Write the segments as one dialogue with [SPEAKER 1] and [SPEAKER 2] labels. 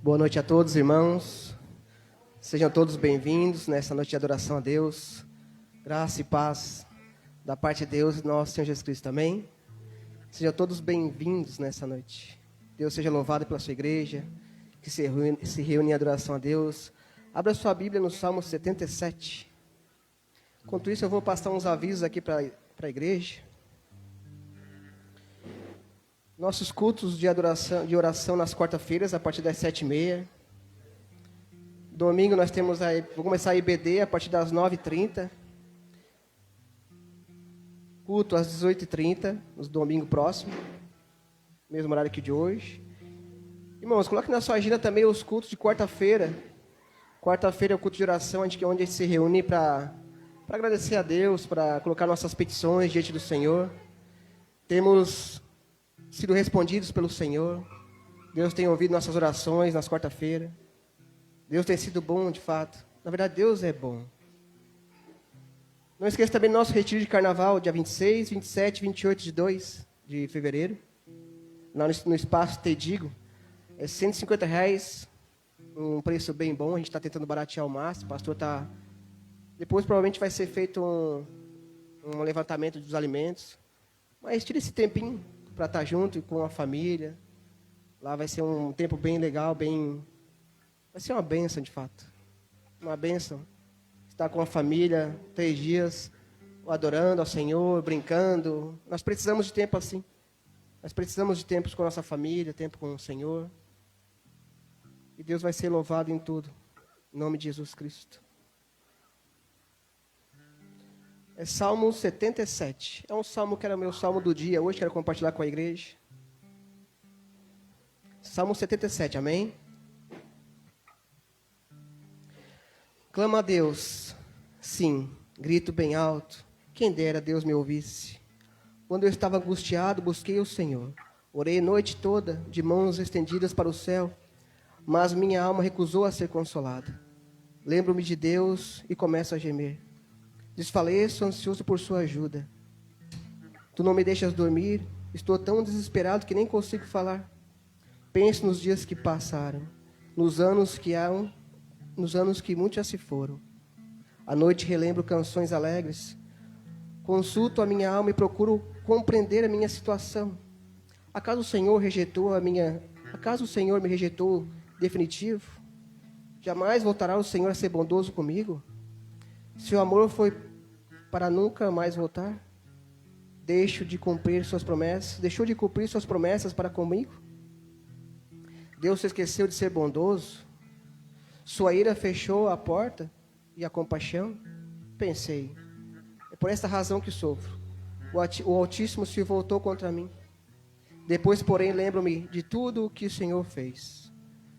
[SPEAKER 1] Boa noite a todos, irmãos. Sejam todos bem-vindos nessa noite de adoração a Deus. Graça e paz da parte de Deus e nosso Senhor Jesus Cristo. Amém? Sejam todos bem-vindos nessa noite. Deus seja louvado pela sua igreja, que se reúne em adoração a Deus. Abra sua Bíblia no Salmo 77. Enquanto isso, eu vou passar uns avisos aqui para a igreja. Nossos cultos de oração nas quarta-feiras, a partir das 7h30. Domingo nós temos vou começar a IBD a partir das 9h30. Culto às 18h30, no domingo próximo. Mesmo horário que de hoje. Irmãos, coloque na sua agenda também os cultos de quarta-feira. Quarta-feira é o culto de oração, onde a gente se reúne para agradecer a Deus, para colocar nossas petições diante do Senhor. Temos sido respondidos pelo Senhor. Deus tem ouvido nossas orações nas quarta-feiras. Deus tem sido bom, de fato. Na verdade, Deus é bom. Não esqueça também do nosso retiro de carnaval, dia 26, 27 e 28 de fevereiro. Lá no espaço Tedigo. É R$150, um preço bem bom. A gente está tentando baratear ao máximo. O pastor está... Depois provavelmente vai ser feito um levantamento dos alimentos. Mas tira esse tempinho para estar junto com a família. Lá vai ser um tempo bem legal, vai ser uma bênção de fato. Uma bênção. Estar com a família 3 dias, adorando ao Senhor, brincando. Nós precisamos de tempo assim. Nós precisamos de tempos com a nossa família, tempo com o Senhor. E Deus vai ser louvado em tudo. Em nome de Jesus Cristo. É Salmo 77. É um salmo que era o meu salmo do dia. Hoje quero compartilhar com a igreja. Salmo 77, amém? Clama a Deus. Sim, grito bem alto. Quem dera Deus me ouvisse. Quando eu estava angustiado, busquei o Senhor. Orei a noite toda, de mãos estendidas para o céu. Mas minha alma recusou a ser consolada. Lembro-me de Deus e começo a gemer. Desfaleço, ansioso por sua ajuda. Tu não me deixas dormir, estou tão desesperado que nem consigo falar. Penso nos dias que passaram, nos anos que muitos já se foram. À noite relembro canções alegres. Consulto a minha alma e procuro compreender a minha situação. Acaso o Senhor me rejeitou definitivo? Jamais voltará o Senhor a ser bondoso comigo? Seu amor foi para nunca mais voltar? Deixou de cumprir suas promessas para comigo? Deus se esqueceu de ser bondoso? Sua ira fechou a porta e a compaixão? Pensei, é por esta razão que sofro. O Altíssimo se voltou contra mim. Depois, porém, lembro-me de tudo o que o Senhor fez.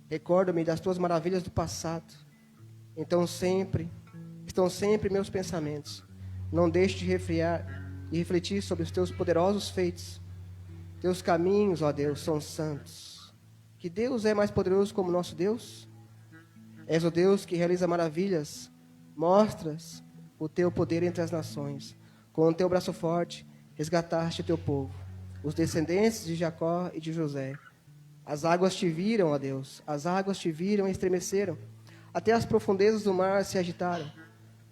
[SPEAKER 1] Recordo-me das tuas maravilhas do passado. Estão sempre meus pensamentos. Não deixe de refletir sobre os teus poderosos feitos. Teus caminhos, ó Deus, são santos. Que Deus é mais poderoso como nosso Deus? És o Deus que realiza maravilhas. Mostras o teu poder entre as nações. Com o teu braço forte, resgataste o teu povo, os descendentes de Jacó e de José. As águas te viram, ó Deus. As águas te viram e estremeceram. Até as profundezas do mar se agitaram.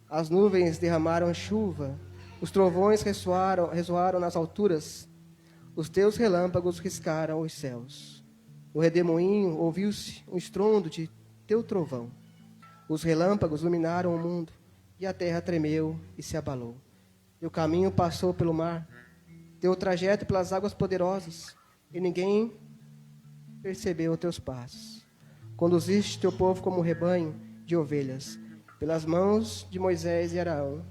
[SPEAKER 1] As nuvens derramaram chuva, os trovões ressoaram nas alturas, os teus relâmpagos riscaram os céus. No redemoinho ouviu-se um estrondo de teu trovão. Os relâmpagos iluminaram o mundo, e a terra tremeu e se abalou. Teu caminho passou pelo mar, teu trajeto pelas águas poderosas, e ninguém percebeu teus passos. Conduziste teu povo como um rebanho de ovelhas, pelas mãos de Moisés e Arão.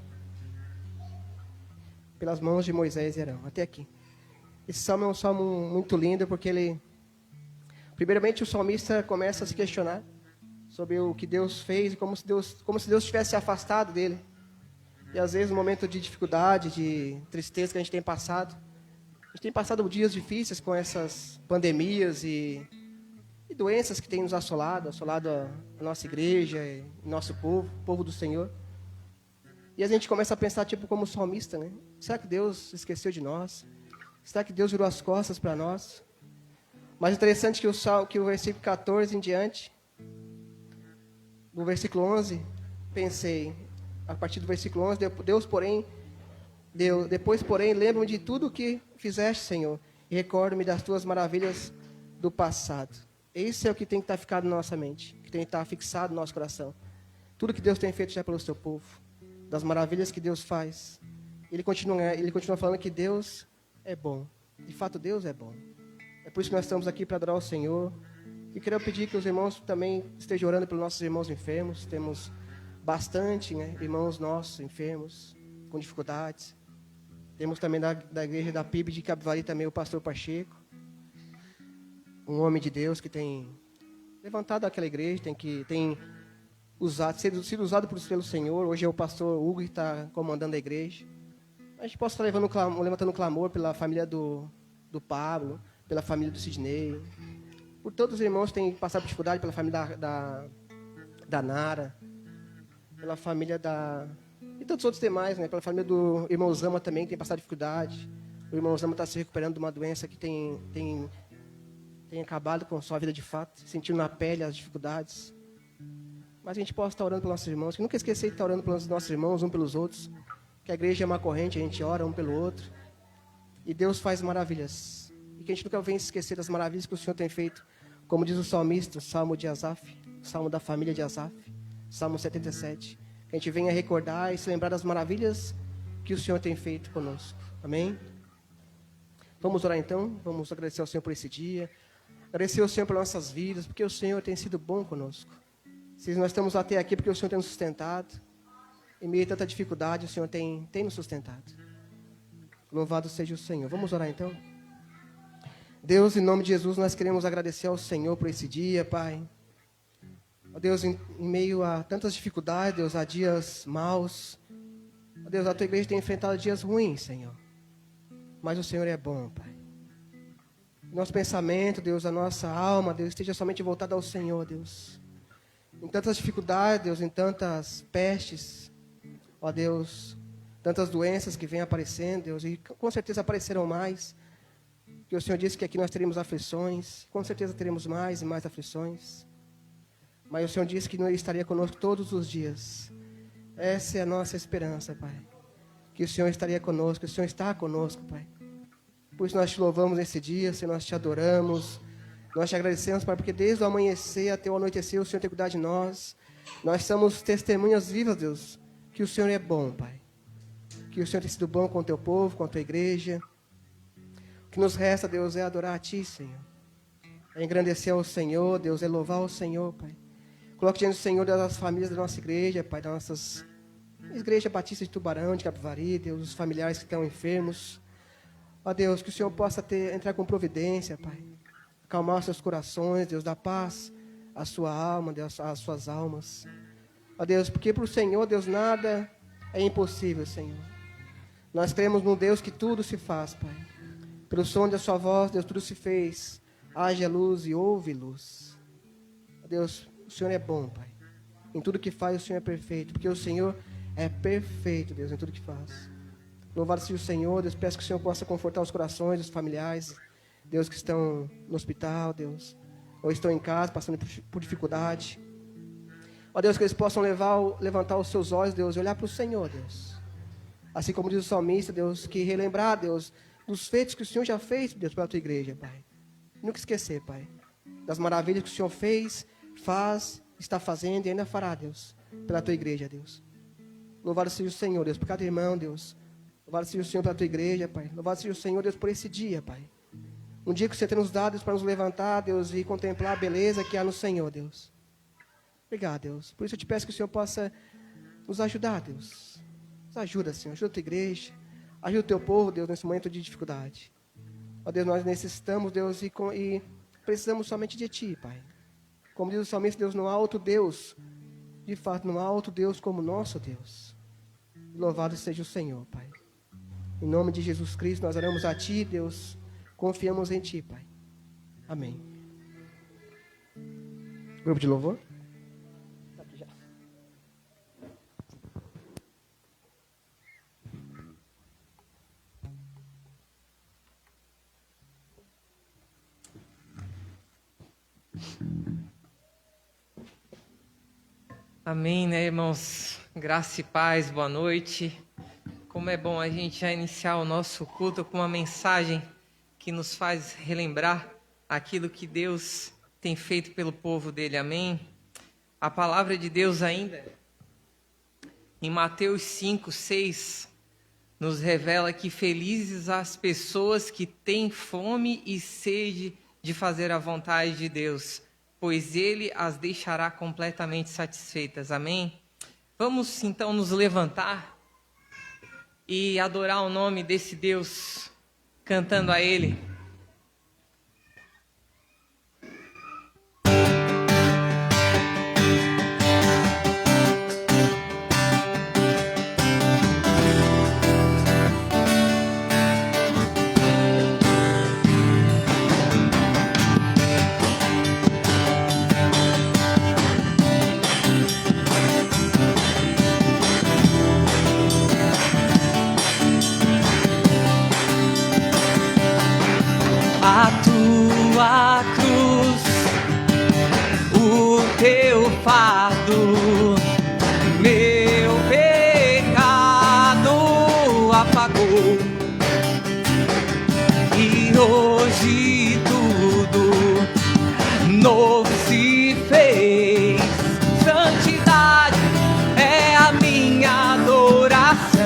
[SPEAKER 1] Pelas mãos de Moisés e Arão. Até aqui. Esse salmo é um salmo muito lindo, porque primeiramente o salmista começa a se questionar sobre o que Deus fez, como se Deus tivesse afastado dele. E às vezes no momento de dificuldade, de tristeza que a gente tem passado dias difíceis com essas pandemias e doenças que têm nos assolado a nossa igreja, nosso povo do Senhor. E a gente começa a pensar como o salmista, né? Será que Deus esqueceu de nós? Será que Deus virou as costas para nós? Mas interessante que o versículo 14 em diante, do versículo 11, pensei, a partir do versículo 11, depois, porém, lembro-me de tudo o que fizeste, Senhor, e recordo-me das tuas maravilhas do passado. Esse é o que tem que estar ficado na nossa mente, que tem que estar fixado no nosso coração. Tudo que Deus tem feito já pelo seu povo, das maravilhas que Deus faz. Ele continua falando que Deus é bom. De fato, Deus é bom. É por isso que nós estamos aqui para adorar o Senhor. E queria pedir que os irmãos também estejam orando pelos nossos irmãos enfermos. Temos bastante, irmãos nossos enfermos, com dificuldades. Temos também da igreja da PIB de Capivari também o pastor Pacheco, um homem de Deus que tem levantado aquela igreja, tem sido usado pelo Senhor. Hoje é o pastor Hugo que está comandando a igreja. A gente possa estar levantando clamor pela família do Pablo, pela família do Sidney, por todos os irmãos que têm passado dificuldade, pela família da Nara, pela família e tantos outros demais, pela família do irmão Zama também, que tem passado dificuldade. O irmão Zama está se recuperando de uma doença que tem acabado com a sua vida de fato, sentindo na pele as dificuldades. Mas a gente possa estar orando pelos nossos irmãos, que nunca esquecer de estar orando pelos nossos irmãos, um pelos outros, que a igreja é uma corrente, a gente ora um pelo outro, e Deus faz maravilhas, e que a gente nunca venha se esquecer das maravilhas que o Senhor tem feito, como diz o salmista, o salmo de Asaf, o salmo da família de Asaf, salmo 77, que a gente venha recordar e se lembrar das maravilhas que o Senhor tem feito conosco, amém? Vamos orar então, vamos agradecer ao Senhor por esse dia, agradecer ao Senhor por nossas vidas, porque o Senhor tem sido bom conosco. Se nós estamos até aqui, porque o Senhor tem nos sustentado, em meio a tanta dificuldade, o Senhor tem nos sustentado. Louvado seja o Senhor. Vamos orar então? Deus, em nome de Jesus, nós queremos agradecer ao Senhor por esse dia, Pai. Ó Deus, em meio a tantas dificuldades, Deus, há dias maus. Ó Deus, a Tua igreja tem enfrentado dias ruins, Senhor. Mas o Senhor é bom, Pai. Nosso pensamento, Deus, a nossa alma, Deus, esteja somente voltada ao Senhor, Deus. Em tantas dificuldades, Deus, em tantas pestes, ó Deus, tantas doenças que vêm aparecendo, Deus, e com certeza aparecerão mais, que o Senhor disse que aqui nós teremos aflições, com certeza teremos mais e mais aflições, mas o Senhor disse que Ele estaria conosco todos os dias. Essa é a nossa esperança, Pai, que o Senhor estaria conosco, que o Senhor está conosco, Pai. Por isso nós te louvamos nesse dia, Senhor, nós te adoramos, nós te agradecemos, Pai, porque desde o amanhecer até o anoitecer o Senhor tem cuidado de nós. Nós somos testemunhas vivas, Deus, que o Senhor é bom, Pai. Que o Senhor tem sido bom com o teu povo, com a tua igreja. O que nos resta, Deus, é adorar a Ti, Senhor. É engrandecer ao Senhor, Deus, é louvar ao Senhor, Pai. Coloque diante do Senhor das famílias da nossa igreja, Pai, da nossas igreja batista de Tubarão, de Capivari, Deus, os familiares que estão enfermos. Ó Deus, que o Senhor possa entrar com providência, Pai. Acalmar os seus corações, Deus, dar paz à sua alma, Deus, às suas almas. Ó Deus, porque para o Senhor, Deus, nada é impossível, Senhor. Nós cremos num Deus que tudo se faz, Pai. Pelo som da sua voz, Deus, tudo se fez. Haja luz e houve luz. Ó Deus, o Senhor é bom, Pai. Em tudo que faz, o Senhor é perfeito. Porque o Senhor é perfeito, Deus, em tudo que faz. Louvado seja o Senhor, Deus, peço que o Senhor possa confortar os corações dos familiares, Deus, que estão no hospital, Deus, ou estão em casa, passando por dificuldade. Ó Deus, que eles possam levantar os seus olhos, Deus, e olhar para o Senhor, Deus. Assim como diz o salmista, Deus, que relembrar, Deus, dos feitos que o Senhor já fez, Deus, pela tua igreja, Pai. Nunca esquecer, Pai, das maravilhas que o Senhor fez, faz, está fazendo e ainda fará, Deus, pela tua igreja, Deus. Louvado seja o Senhor, Deus, por cada irmão, Deus. Louvado seja o Senhor pela tua igreja, Pai. Louvado seja o Senhor, Deus, por esse dia, Pai. Um dia que o Senhor tem nos dado, Deus, para nos levantar, Deus, e contemplar a beleza que há no Senhor, Deus. Obrigado, Deus. Por isso eu te peço que o Senhor possa nos ajudar, Deus. Nos ajuda, Senhor. Ajuda a tua igreja. Ajuda o teu povo, Deus, nesse momento de dificuldade. Ó Deus, nós necessitamos, Deus, e precisamos somente de Ti, Pai. Como diz o salmista, Deus, não há outro Deus. De fato, não há outro Deus como nosso Deus. Louvado seja o Senhor, Pai. Em nome de Jesus Cristo, nós oramos a Ti, Deus. Confiamos em Ti, Pai. Amém. Grupo de louvor. Tá aqui já.
[SPEAKER 2] Amém, né, irmãos? Graça e paz, boa noite. Como é bom a gente já iniciar o nosso culto com uma mensagem que nos faz relembrar aquilo que Deus tem feito pelo povo dele, amém? A palavra de Deus ainda, em Mateus 5:6, nos revela que felizes as pessoas que têm fome e sede de fazer a vontade de Deus, pois Ele as deixará completamente satisfeitas. Amém? Vamos então nos levantar e adorar o nome desse Deus, cantando a Ele. A tua cruz, o teu fardo, meu pecado apagou. E hoje tudo novo se fez. Santidade é a minha adoração.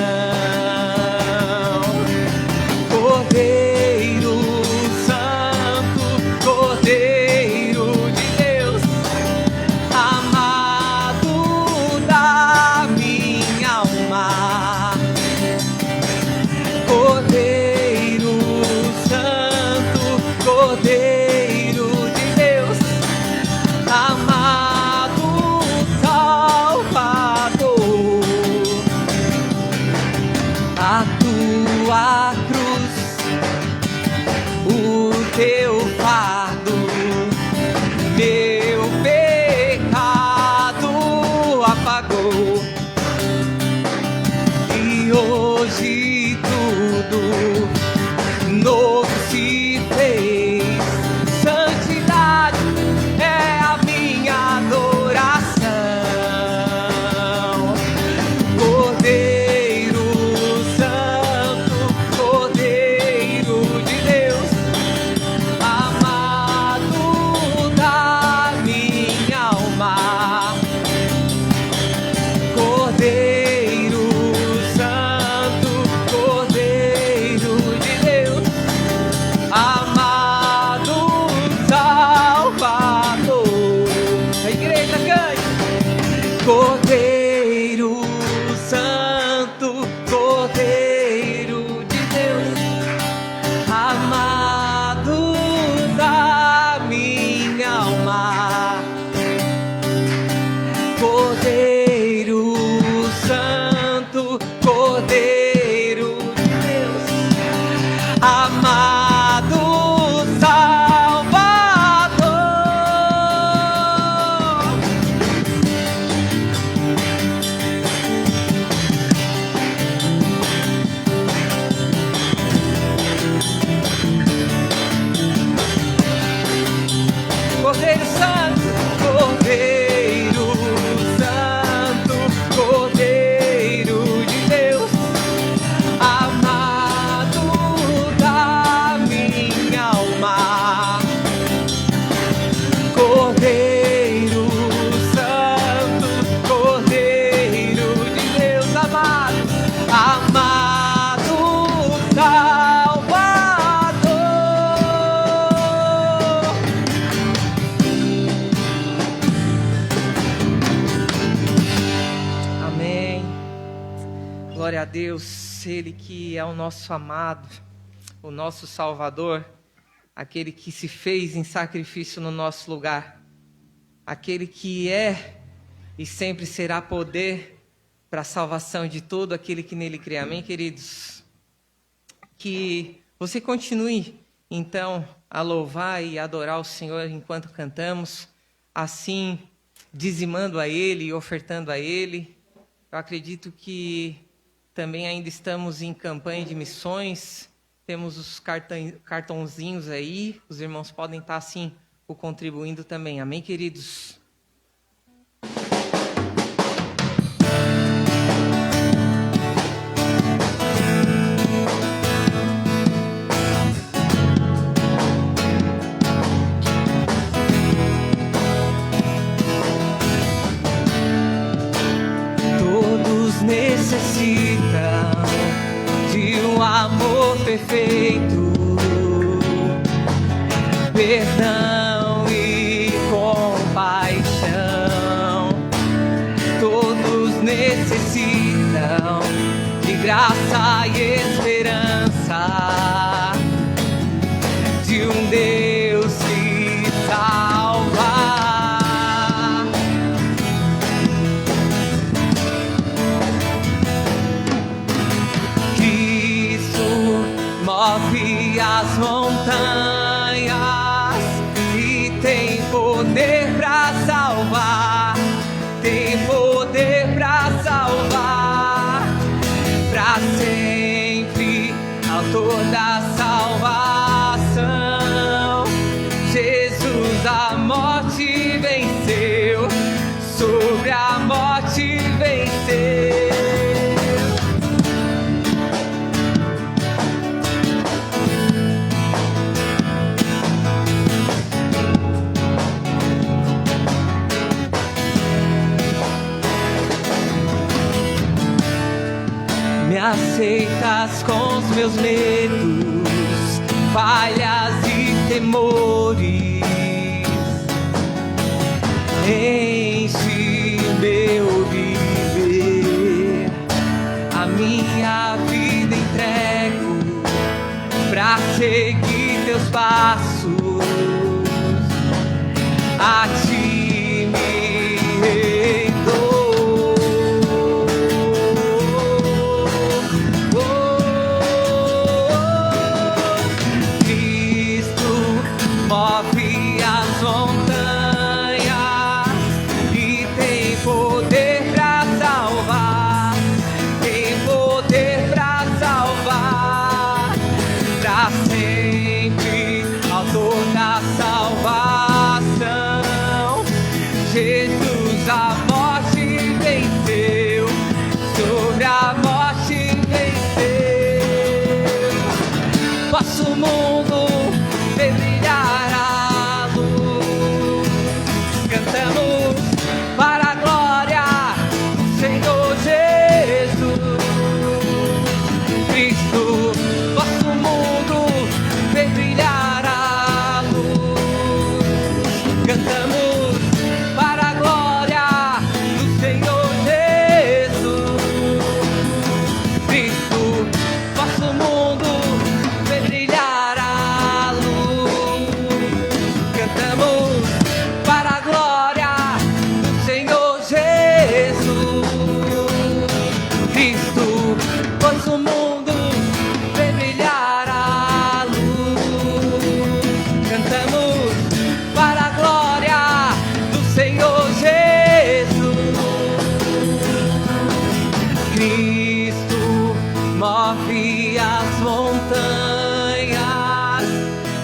[SPEAKER 2] Cordeiro de Deus, amado da minha alma. Cordeiro Santo, Cordeiro de Deus, amado Salvador. A tua cruz, o teu fardo, meu pecado apagou. E hoje tudo novo se fez. Santidade é a minha adoração. Cordeiro Santo, Cordeiro de Deus, amado da minha alma. Cordeiro Santo, Cordeiro de Deus, amado Salvador. A igreja cante. Cordeiro Santo, Cordeiro de Deus, amado da minha alma. Cordeiro Santo, Cordeiro de Deus, amado Salvador. Cordeiro Santo, Cordeiro Santo, Cordeiro de Deus, amado da minha alma. Cordeiro Santo, Cordeiro de Deus, amado, amado Salvador. Amém. Glória a Deus, Ele que é o nosso amado, o nosso Salvador, aquele que se fez em sacrifício no nosso lugar, aquele que é e sempre será poder para a salvação de todo aquele que nele crê. Amém, queridos? Que você continue, então, a louvar e adorar o Senhor enquanto cantamos, assim, dizimando a Ele e ofertando a Ele. Eu acredito que também ainda estamos em campanha de missões, temos os cartãozinhos aí, os irmãos podem estar, assim, contribuindo também. Amém, queridos? perdão e compaixão. Todos necessitam de graça e esperança, de um Deus que salva. Cristo move as montanhas e tem poder pra salvar, tem poder pra salvar, pra sempre, autor da salvação. Jesus a morte venceu, sobre a morte venceu. Me aceitas com os meus medos, falhas e temores. Enche meu viver, a minha vida entrego pra seguir teus passos. A ti me rendou. Cristo move as montanhas e tem poder pra salvar, tem poder pra salvar, pra sempre, autor da salvação. Jesus a morte venceu, sobre a morte venceu. Vosso mundo vê brilhar a luz, cantamos para a glória do Senhor Jesus. Cristo, vosso mundo vê brilhar a luz, cantamos para a glória do Senhor Jesus. Cristo, vosso mundo vê brilhar a luz, cantamos para a glória do Senhor Jesus. Cristo, vosso mundo vê brilhar a luz, cantamos para a glória do Senhor Jesus. Cristo move as montanhas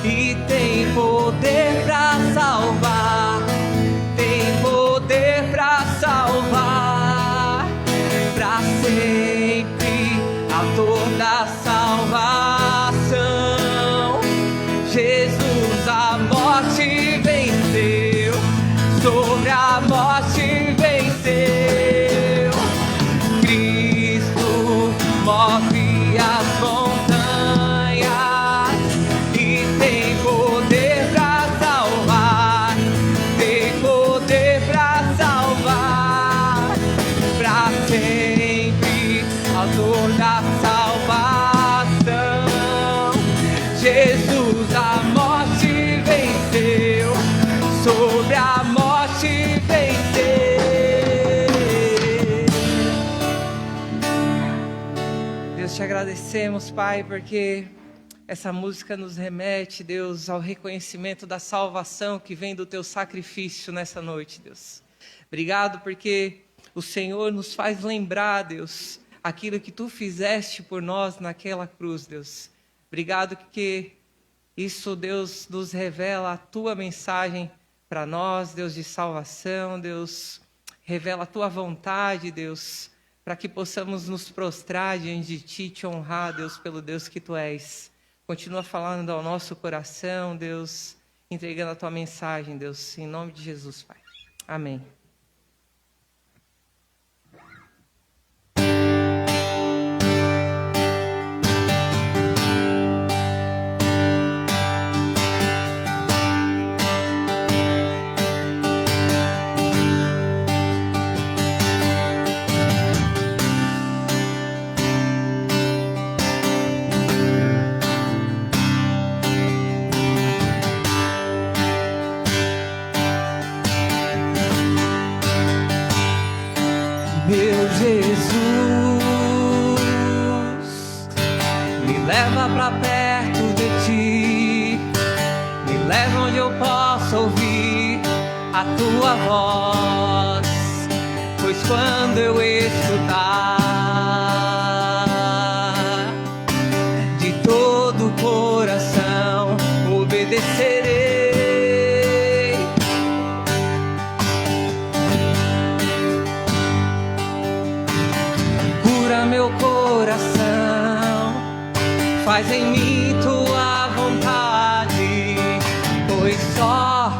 [SPEAKER 2] e tem poder pra salvar, tem poder pra salvar, pra sempre, autor da salvação. Jesus a morte venceu, sobre a morte venceu. Cristo move as montanhas e tem poder pra salvar, tem poder pra salvar, pra sempre, autor da salvação. Jesus a morte venceu, sobre a morte venceu. Deus, te agradecemos, Pai, porque essa música nos remete, Deus, ao reconhecimento da salvação que vem do teu sacrifício nessa noite, Deus. Obrigado porque o Senhor nos faz lembrar, Deus, aquilo que tu fizeste por nós naquela cruz, Deus. Obrigado que isso, Deus, nos revela a tua mensagem para nós, Deus, de salvação, Deus. Revela a tua vontade, Deus, para que possamos nos prostrar diante de ti, te honrar, Deus, pelo Deus que tu és. Continua falando ao nosso coração, Deus, entregando a tua mensagem, Deus, em nome de Jesus, Pai. Amém. leva pra perto de ti, me leva onde eu possa ouvir a tua voz, pois quando eu escutar, de todo o coração obedecerei. Cura meu coração, faz em mim tua vontade, pois só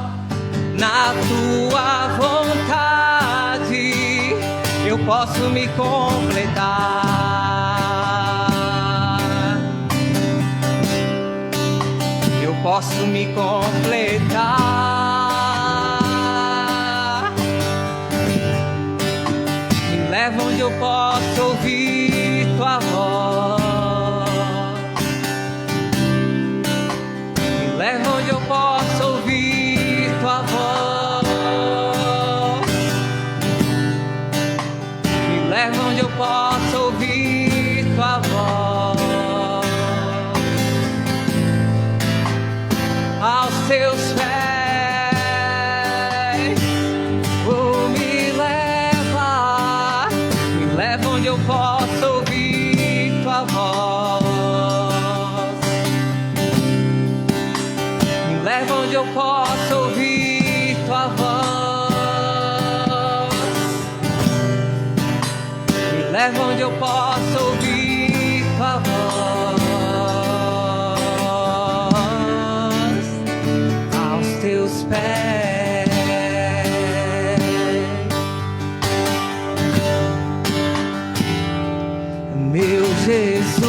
[SPEAKER 2] na tua vontade eu posso me completar. Eu posso me completar. Me leva onde eu posso ouvir tua voz. Me leva onde eu posso ouvir tua voz. Me leva onde eu posso ouvir tua voz. Aos teus pés, oh, me leva onde eu posso ouvir tua voz. Me leva onde eu posso ouvir tua voz. Me leva onde eu posso ouvir tua voz. Aos teus pés, meu Jesus,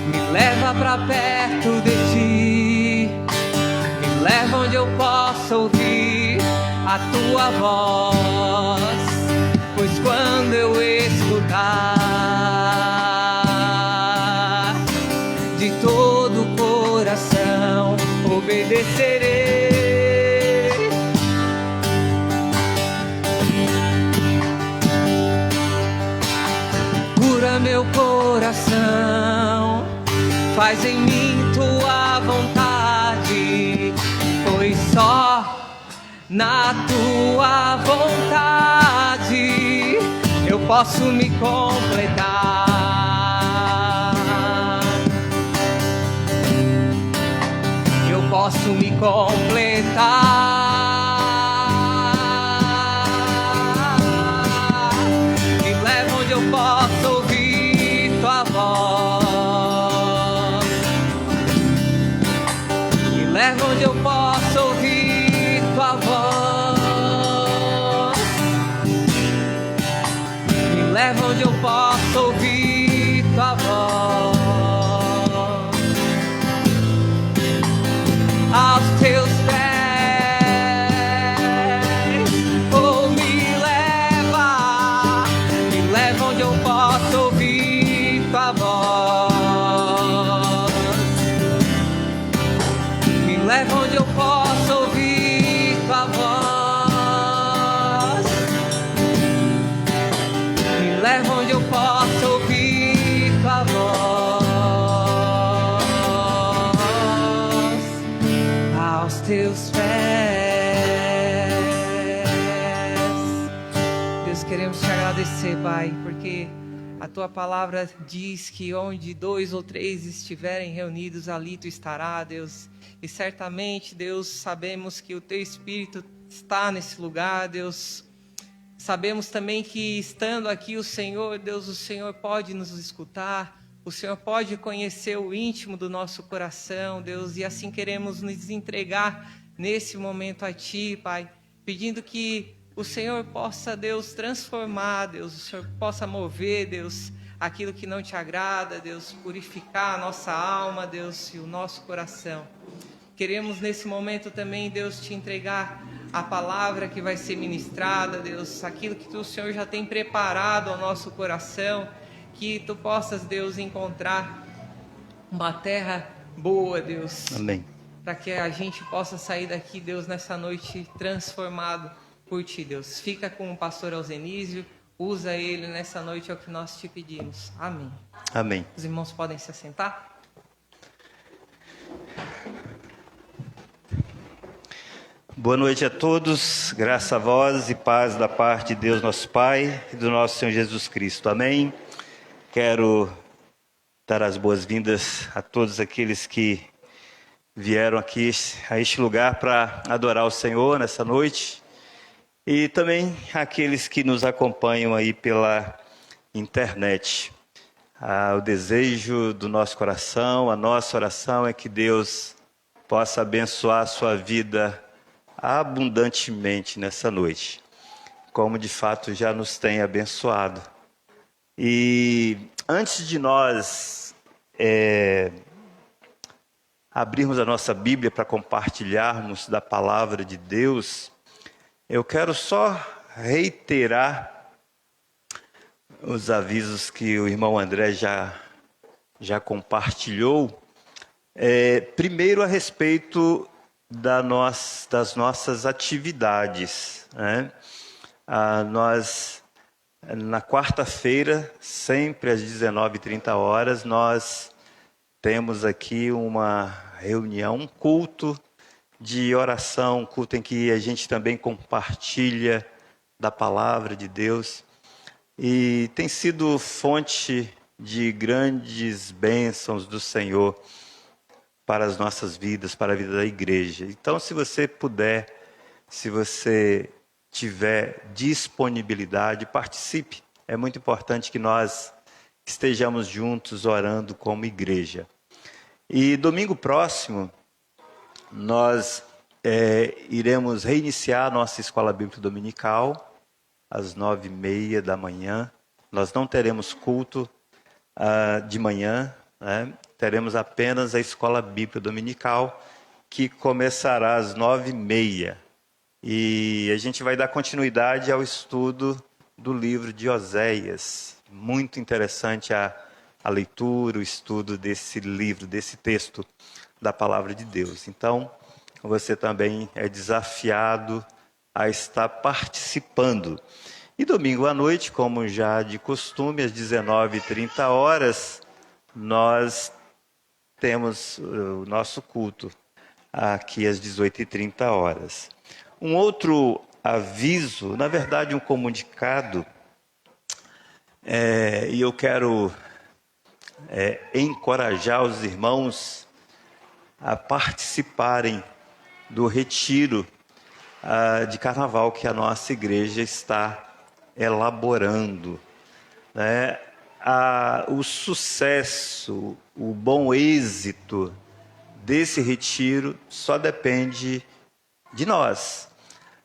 [SPEAKER 2] me leva pra perto de ti, me leva onde eu possa ouvir a tua voz, pois quando eu escutar, de todo o coração obedecerei. Cura meu coração, faz em mim tua vontade, pois só na tua vontade eu posso me completar. Eu posso me completar. Me leva onde eu posso ouvir tua voz. Me leva onde eu posso ouvir tua voz. Me leva onde eu posso ouvir tua voz. Aos teus pés, oh, me leva onde eu posso ouvir tua voz. Me leva onde eu posso ouvir tua voz. Me leva onde eu posso ouvir tua voz. Aos teus pés, Deus, queremos te agradecer, Pai, porque a tua palavra diz que onde 2 ou 3 estiverem reunidos, ali tu estará, Deus. E certamente, Deus, sabemos que o teu Espírito está nesse lugar, Deus. Sabemos também que estando aqui o Senhor, Deus, o Senhor pode nos escutar, o Senhor pode conhecer o íntimo do nosso coração, Deus. E assim queremos nos entregar nesse momento a Ti, Pai, pedindo que o Senhor possa, Deus, transformar, Deus, o Senhor possa mover, Deus, aquilo que não te agrada, Deus, purificar a nossa alma, Deus, e o nosso coração. Queremos nesse momento também, Deus, te entregar a palavra que vai ser ministrada, Deus, aquilo que o Senhor já tem preparado ao nosso coração, que tu possas, Deus, encontrar uma terra boa, Deus.
[SPEAKER 3] Amém.
[SPEAKER 2] Para que a gente possa sair daqui, Deus, nessa noite transformado por Ti, Deus. Fica com o pastor Alzenísio, Usa ele nessa noite, é o que nós te pedimos. Amém.
[SPEAKER 3] Amém.
[SPEAKER 2] Os irmãos podem se assentar?
[SPEAKER 3] Boa noite a todos, graça a vós e paz da parte de Deus nosso Pai e do nosso Senhor Jesus Cristo. Amém. Quero dar as boas-vindas a todos aqueles que vieram aqui a este lugar para adorar o Senhor nessa noite e também aqueles que nos acompanham aí pela internet. O desejo do nosso coração, a nossa oração é que Deus possa abençoar a sua vida abundantemente nessa noite, como de fato já nos tem abençoado. E antes de nós abrirmos a nossa Bíblia para compartilharmos da palavra de Deus, eu quero só reiterar os avisos que o irmão André já compartilhou. Primeiro, a respeito das nossas atividades, né? Nós, na quarta-feira, sempre às 19h30, nós temos aqui uma reunião, um culto de oração, um culto em que a gente também compartilha da palavra de Deus. E tem sido fonte de grandes bênçãos do Senhor para as nossas vidas, para a vida da igreja. Então, se você puder, se você tiver disponibilidade, participe. É muito importante que nós estejamos juntos orando como igreja. E domingo próximo, nós iremos reiniciar a nossa escola bíblica dominical, às 9h30 da manhã. Nós não teremos culto de manhã, né? Teremos apenas a escola bíblica dominical, que começará às 9h30. E a gente vai dar continuidade ao estudo do livro de Oséias. Muito interessante a leitura, o estudo desse livro, desse texto da palavra de Deus. Então, você também é desafiado a estar participando. E domingo à noite, como já de costume, às 19h30, nós temos o nosso culto aqui às 18h30. Um outro aviso, na verdade um comunicado, e eu quero encorajar os irmãos a participarem do retiro de carnaval que a nossa igreja está elaborando, né? O sucesso, o bom êxito desse retiro só depende de nós,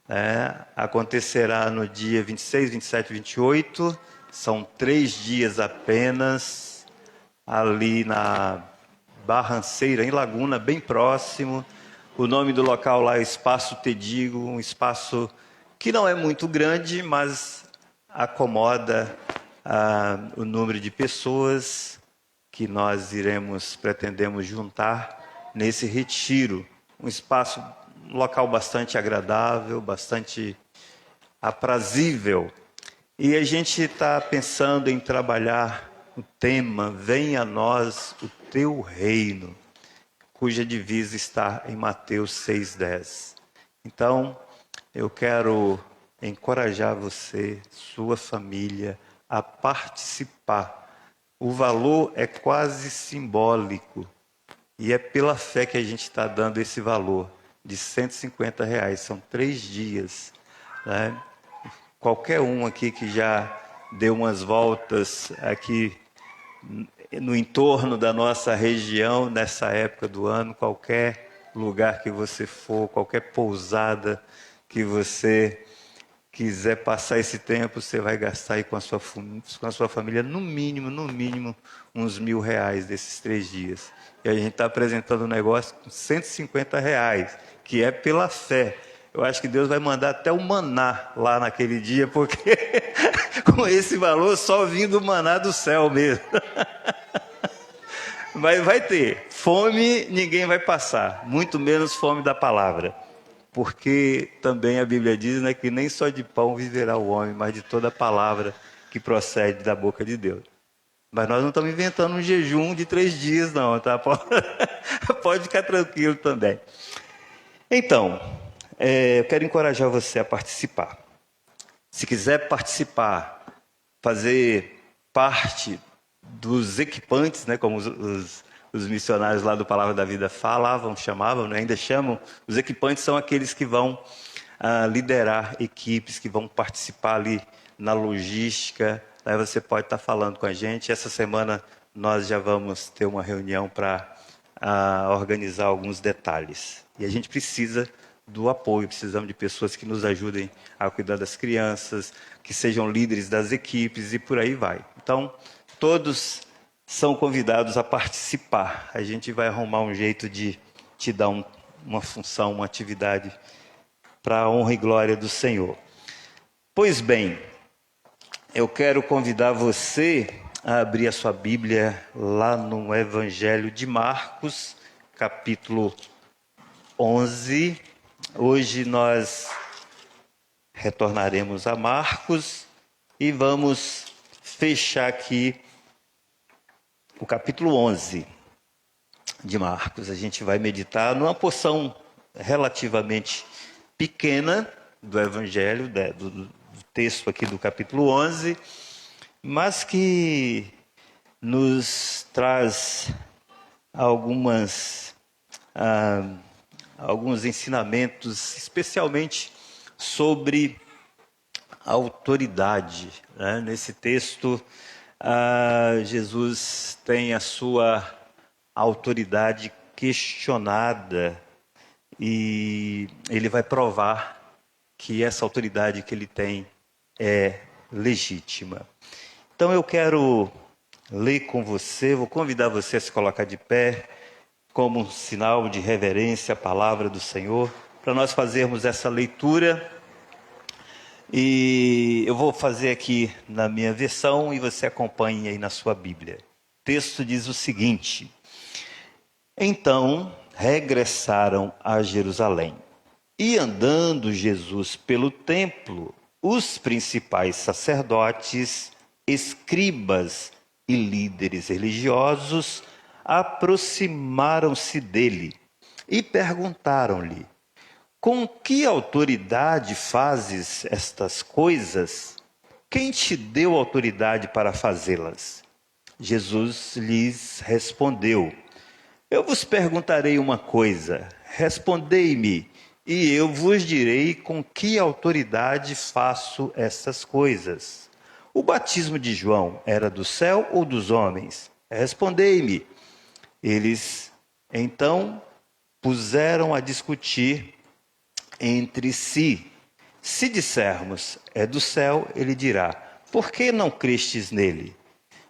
[SPEAKER 3] né? Acontecerá no dia 26, 27 e 28, são 3 dias apenas, ali na Barranceira, em Laguna, bem próximo. O nome do local lá é Espaço Tedigo, um espaço que não é muito grande, mas acomoda o número de pessoas que nós pretendemos juntar nesse retiro. Um espaço, um local bastante agradável, bastante aprazível. E a gente está pensando em trabalhar o tema Venha a nós o teu reino, cuja divisa está em Mateus 6,10. Então, eu quero encorajar você, sua família, a participar. O valor é quase simbólico e é pela fé que a gente está dando esse valor de R$150. São 3 dias, né? Qualquer um aqui que já deu umas voltas aqui no entorno da nossa região nessa época do ano, qualquer lugar que você for, qualquer pousada que você quiser passar esse tempo, você vai gastar aí com a sua família, no mínimo, uns R$1.000 desses 3 dias. E a gente está apresentando um negócio com R$150, que é pela fé. Eu acho que Deus vai mandar até o maná lá naquele dia, porque com esse valor só vindo o maná do céu mesmo. Mas vai ter. Fome ninguém vai passar, muito menos fome da palavra. porque também a Bíblia diz, né, que nem só de pão viverá o homem, mas de toda palavra que procede da boca de Deus. Mas nós não estamos inventando um jejum de 3 dias, não, tá? Pode ficar tranquilo também. Então, eu quero encorajar você a participar. Se quiser participar, fazer parte dos equipantes, né, como os missionários lá do Palavra da Vida chamavam, né, ainda chamam, os equipantes são aqueles que vão liderar equipes, que vão participar ali na logística. Aí você pode estar falando com a gente. Essa semana nós já vamos ter uma reunião para organizar alguns detalhes. E a gente precisa do apoio, precisamos de pessoas que nos ajudem a cuidar das crianças, que sejam líderes das equipes e por aí vai. Então, todos são convidados a participar. A gente vai arrumar um jeito de te dar uma função, uma atividade para a honra e glória do Senhor. Pois bem, eu quero convidar você a abrir a sua Bíblia lá no Evangelho de Marcos, capítulo 11. Hoje nós retornaremos a Marcos e vamos fechar aqui o capítulo 11 de Marcos. A gente vai meditar numa porção relativamente pequena do Evangelho, do texto aqui do capítulo 11, mas que nos traz alguns ensinamentos, especialmente sobre a autoridade, né? Nesse texto, Jesus tem a sua autoridade questionada e ele vai provar que essa autoridade que ele tem é legítima. Então eu quero ler com você, vou convidar você a se colocar de pé como um sinal de reverência à palavra do Senhor, para nós fazermos essa leitura. E eu vou fazer aqui na minha versão e você acompanhe aí na sua Bíblia. O texto diz o seguinte: Então regressaram a Jerusalém, e andando Jesus pelo templo, os principais sacerdotes, escribas e líderes religiosos aproximaram-se dele e perguntaram-lhe: Com que autoridade fazes estas coisas? Quem te deu autoridade para fazê-las? Jesus lhes respondeu: Eu vos perguntarei uma coisa, respondei-me, e eu vos direi com que autoridade faço estas coisas. O batismo de João era do céu ou dos homens? Respondei-me. Eles, então, puseram a discutir entre si. Se dissermos, é do céu, ele dirá: Por que não crestes nele?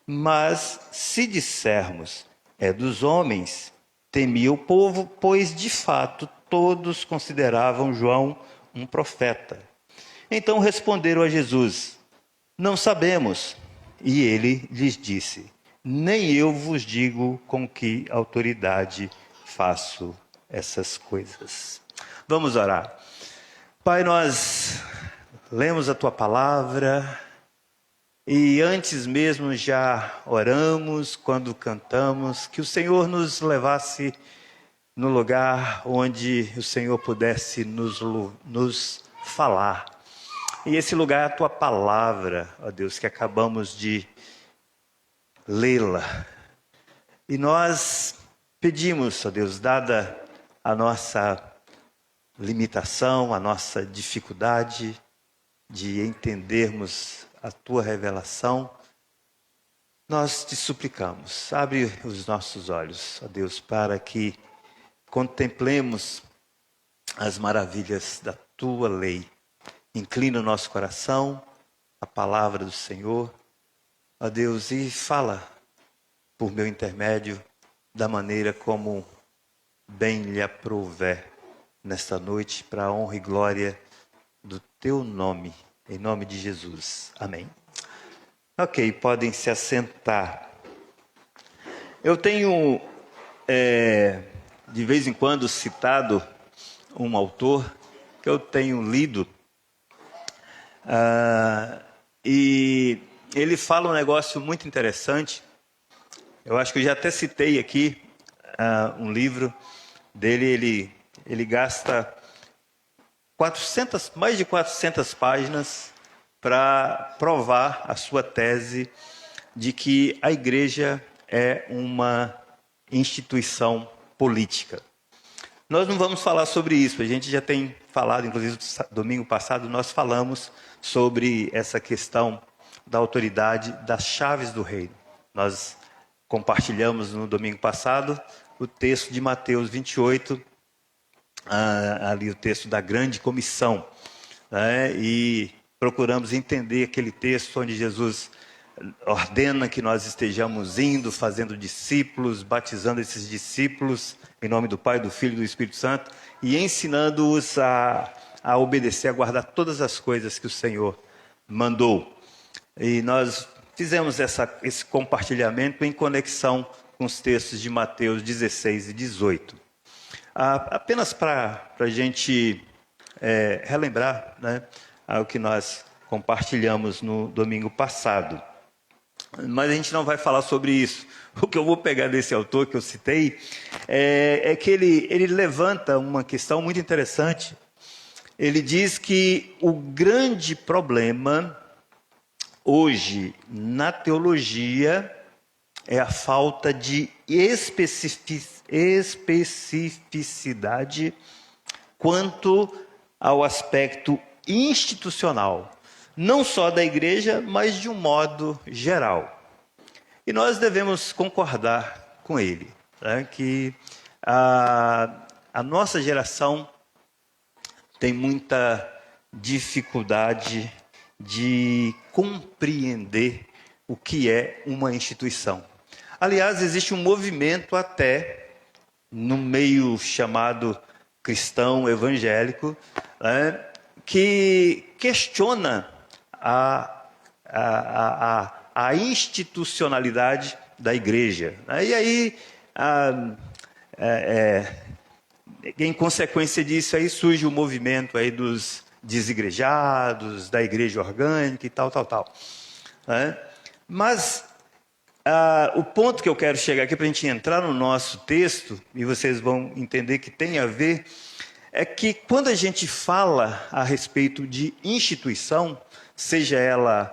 [SPEAKER 3] Mas se dissermos, é dos homens, temia o povo, pois de fato todos consideravam João um profeta. Então responderam a Jesus: Não sabemos. E ele lhes disse: Nem eu vos digo com que autoridade faço essas coisas. Vamos orar. Pai, nós lemos a Tua palavra e antes mesmo já oramos quando cantamos, que o Senhor nos levasse no lugar onde o Senhor pudesse nos falar. E esse lugar é a Tua palavra, ó Deus, que acabamos de lê-la. E nós pedimos, ó Deus, dada a nossa limitação, a nossa dificuldade de entendermos a Tua revelação, nós te suplicamos, abre os nossos olhos, ó Deus, para que contemplemos as maravilhas da Tua lei. Inclina o nosso coração, a palavra do Senhor, ó Deus, e fala por meu intermédio da maneira como bem lhe aprouver nesta noite, para a honra e glória do Teu nome, em nome de Jesus. Amém. Ok, podem se assentar. Eu tenho, de vez em quando, citado um autor que eu tenho lido, e ele fala um negócio muito interessante. Eu acho que eu já até citei aqui um livro dele. Ele gasta mais de 400 páginas para provar a sua tese de que a igreja é uma instituição política. Nós não vamos falar sobre isso, a gente já tem falado, inclusive domingo passado nós falamos sobre essa questão da autoridade das chaves do reino. Nós compartilhamos no domingo passado o texto de Mateus 28, ali o texto da grande comissão, né? E procuramos entender aquele texto onde Jesus ordena que nós estejamos indo, fazendo discípulos, batizando esses discípulos em nome do Pai, do Filho e do Espírito Santo e ensinando-os a obedecer, a guardar todas as coisas que o Senhor mandou. E nós fizemos esse compartilhamento em conexão com os textos de Mateus 16 e 18. Apenas para a gente relembrar, né, o que nós compartilhamos no domingo passado. Mas a gente não vai falar sobre isso. O que eu vou pegar desse autor que eu citei é que ele levanta uma questão muito interessante. Ele diz que o grande problema hoje na teologia é a falta de especificidade quanto ao aspecto institucional, não só da igreja, mas de um modo geral. E nós devemos concordar com ele, né, que a nossa geração tem muita dificuldade de compreender o que é uma instituição. Aliás, existe um movimento até no meio chamado cristão evangélico, né, que questiona a institucionalidade da igreja. E aí, em consequência disso, aí surge o movimento aí dos desigrejados, da igreja orgânica e tal. Mas o ponto que eu quero chegar aqui para a gente entrar no nosso texto, e vocês vão entender que tem a ver, é que quando a gente fala a respeito de instituição, seja ela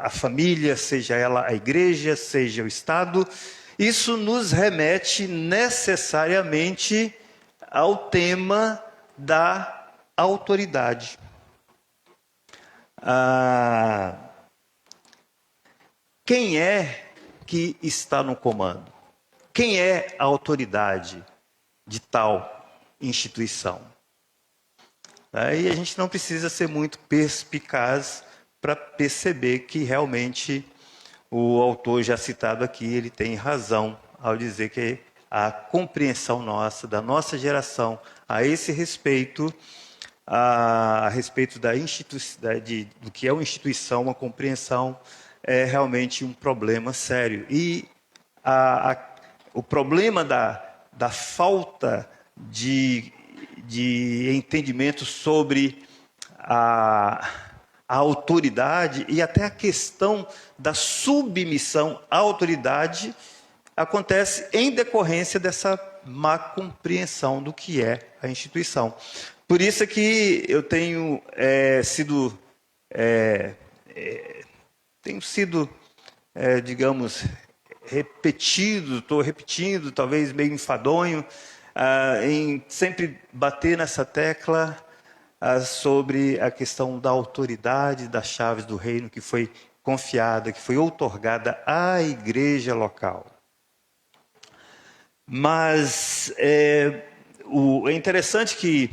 [SPEAKER 3] a família, seja ela a igreja, seja o Estado, isso nos remete necessariamente ao tema da autoridade. Quem é que está no comando? Quem é a autoridade de tal instituição? E a gente não precisa ser muito perspicaz para perceber que realmente o autor já citado aqui, ele tem razão ao dizer que a compreensão nossa, da nossa geração, a esse respeito, a respeito do que é uma instituição, uma compreensão, é realmente um problema sério. E o problema da falta de entendimento sobre a autoridade e até a questão da submissão à autoridade acontece em decorrência dessa má compreensão do que é a instituição. Por isso é que eu tenho sido, digamos, estou repetindo, talvez meio enfadonho, em sempre bater nessa tecla sobre a questão da autoridade das chaves do reino que foi confiada, que foi outorgada à igreja local. Mas é interessante que,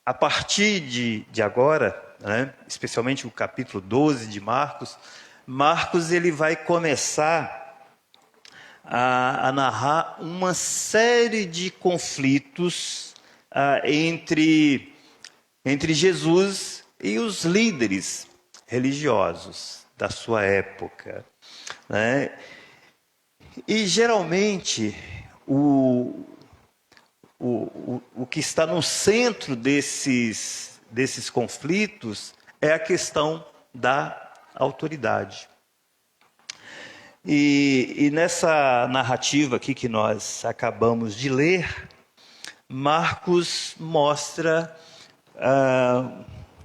[SPEAKER 3] a partir de agora, né, especialmente o capítulo 12 de Marcos ele vai começar a narrar uma série de conflitos entre Jesus e os líderes religiosos da sua época, né? E geralmente o que está no centro desses conflitos é a questão da autoridade. E nessa narrativa aqui que nós acabamos de ler, Marcos mostra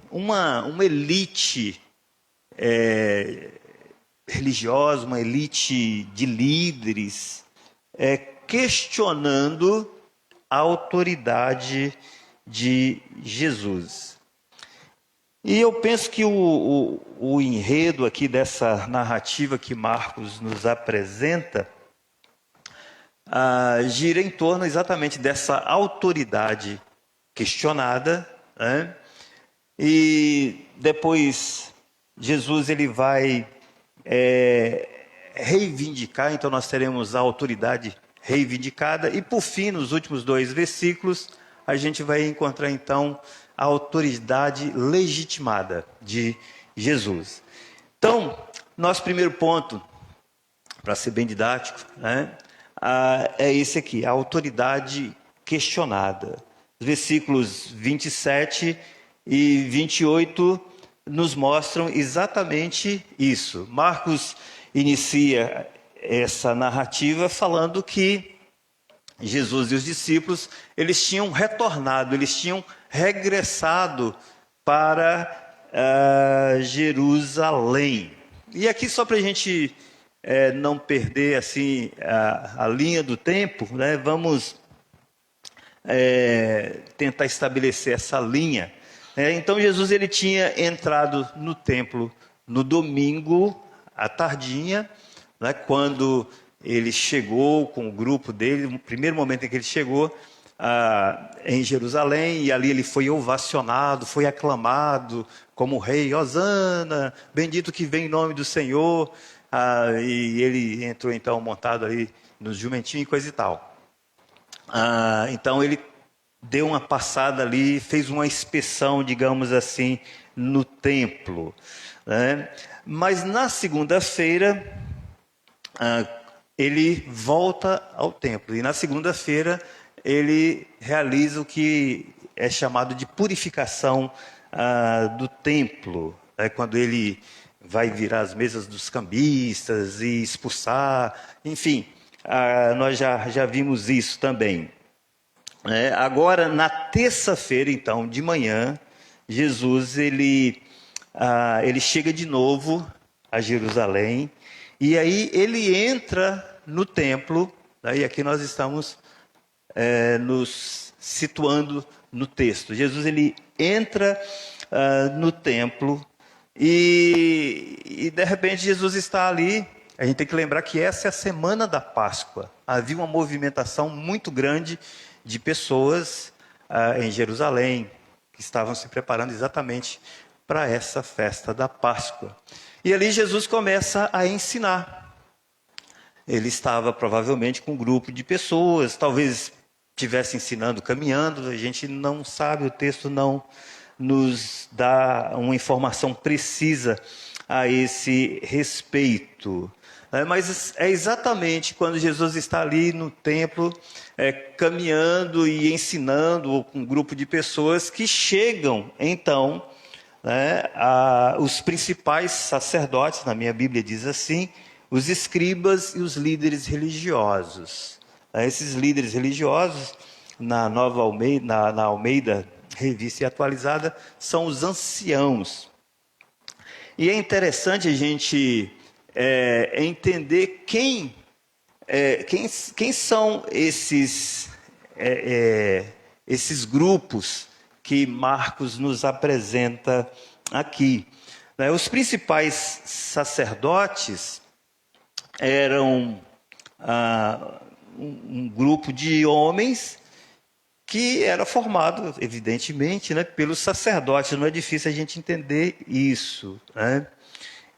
[SPEAKER 3] uma elite religiosa, uma elite de líderes questionando a autoridade de Jesus. E eu penso que o enredo aqui dessa narrativa que Marcos nos apresenta gira em torno exatamente dessa autoridade questionada, né? E depois Jesus ele vai reivindicar, então nós teremos a autoridade reivindicada, e por fim, nos últimos 2 versículos, a gente vai encontrar então a autoridade legitimada de Jesus. Então, nosso primeiro ponto, para ser bem didático, né, é esse aqui, a autoridade questionada. Os versículos 27 e 28 nos mostram exatamente isso. Marcos inicia essa narrativa falando que Jesus e os discípulos, eles tinham retornado, eles tinham regressado para Jerusalém. E aqui, só para a gente não perder assim a linha do tempo, né, vamos tentar estabelecer essa linha. Então Jesus ele tinha entrado no templo no domingo à tardinha, né, quando ele chegou com o grupo dele, no primeiro momento em que ele chegou em Jerusalém, e ali ele foi ovacionado, foi aclamado como rei, Hosana, bendito que vem em nome do Senhor, e ele entrou então montado ali no jumentinho e coisa e tal. Então ele deu uma passada ali, fez uma inspeção, digamos assim, no templo, né? Mas na segunda-feira ele volta ao templo, e na segunda-feira ele realiza o que é chamado de purificação do templo, né? Quando ele vai virar as mesas dos cambistas e expulsar, enfim, nós já vimos isso também. Agora, na terça-feira, então, de manhã, Jesus ele chega de novo a Jerusalém, e aí ele entra no templo, e aqui nós estamos nos situando no texto. Jesus ele entra no templo e de repente Jesus está ali. A gente tem que lembrar que essa é a semana da Páscoa. Havia uma movimentação muito grande de pessoas em Jerusalém que estavam se preparando exatamente para essa festa da Páscoa. E ali Jesus começa a ensinar. Ele estava provavelmente com um grupo de pessoas, talvez estivesse ensinando caminhando, a gente não sabe, o texto não nos dá uma informação precisa a esse respeito. Mas é exatamente quando Jesus está ali no templo, caminhando e ensinando com um grupo de pessoas que chegam, então, os principais sacerdotes, na minha Bíblia diz assim, os escribas e os líderes religiosos. Esses líderes religiosos, na Nova Almeida, na Almeida Revista e Atualizada, são os anciãos. E é interessante a gente entender quem são esses grupos que Marcos nos apresenta aqui. Os principais sacerdotes eram um grupo de homens que era formado, evidentemente, pelos sacerdotes. Não é difícil a gente entender isso, né?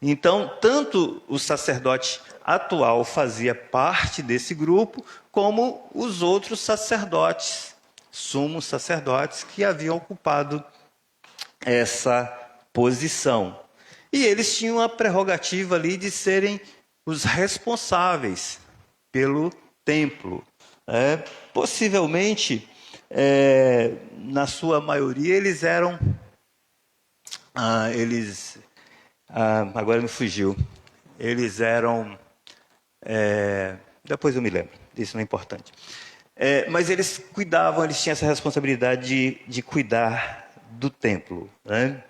[SPEAKER 3] Então, tanto o sacerdote atual fazia parte desse grupo, como os outros sacerdotes, sumos sacerdotes, que haviam ocupado essa posição. E eles tinham a prerrogativa ali de serem os responsáveis pelo templo. Possivelmente, na sua maioria, eles eram... agora me fugiu. Eles eram... depois eu me lembro, isso não é importante. Mas eles cuidavam, eles tinham essa responsabilidade de cuidar do templo, né?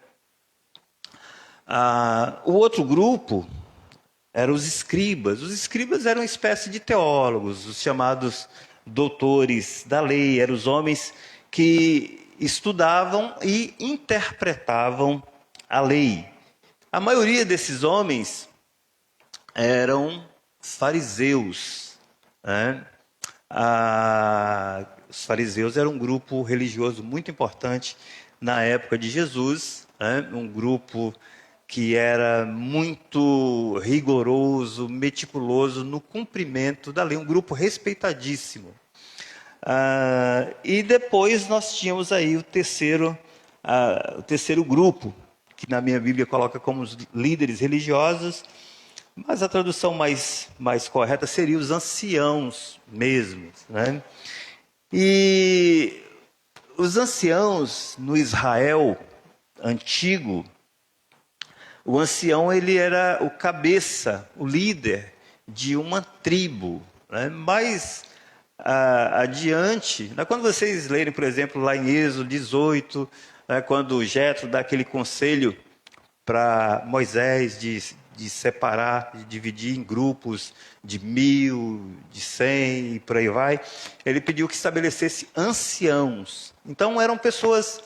[SPEAKER 3] O outro grupo eram os escribas. Os escribas eram uma espécie de teólogos, os chamados doutores da lei. Eram os homens que estudavam e interpretavam a lei. A maioria desses homens eram fariseus, né? Os fariseus eram um grupo religioso muito importante na época de Jesus, né? Um grupo que era muito rigoroso, meticuloso no cumprimento da lei, um grupo respeitadíssimo. E depois nós tínhamos aí o terceiro grupo, que na minha Bíblia coloca como os líderes religiosos, mas a tradução mais correta seria os anciãos mesmo, né? E os anciãos no Israel antigo, o ancião ele era o cabeça, o líder de uma tribo, né? Mais adiante, quando vocês lerem, por exemplo, lá em Êxodo 18, né, quando Jetro dá aquele conselho para Moisés de separar, de dividir em grupos de 1000, de 100 e por aí vai, ele pediu que estabelecesse anciãos. Então eram pessoas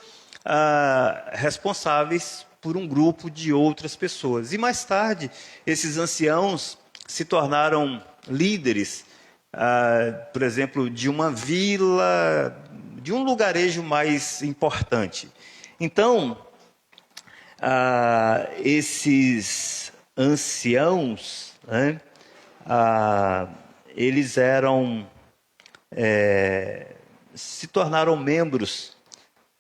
[SPEAKER 3] responsáveis por um grupo de outras pessoas. E mais tarde, esses anciãos se tornaram líderes, por exemplo, de uma vila, de um lugarejo mais importante. Então, esses anciãos, né, eles se tornaram membros,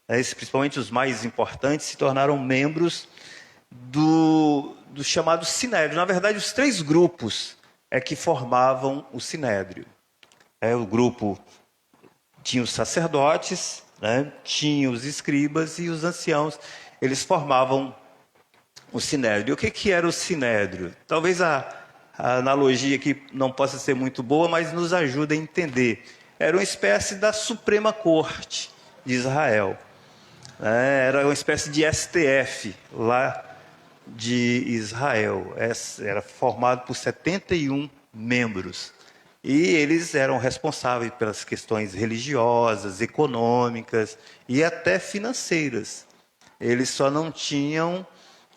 [SPEAKER 3] principalmente os mais importantes, se tornaram membros do chamado Sinédrio. Na verdade, os 3 grupos que formavam o Sinédrio. O grupo tinha os sacerdotes, né, tinha os escribas e os anciãos. Eles formavam o Sinédrio. E o que era o Sinédrio? Talvez a analogia aqui não possa ser muito boa, mas nos ajuda a entender. Era uma espécie da Suprema Corte de Israel. Era uma espécie de STF lá de Israel. Era formado por 71 membros. E eles eram responsáveis pelas questões religiosas, econômicas e até financeiras. Eles só não tinham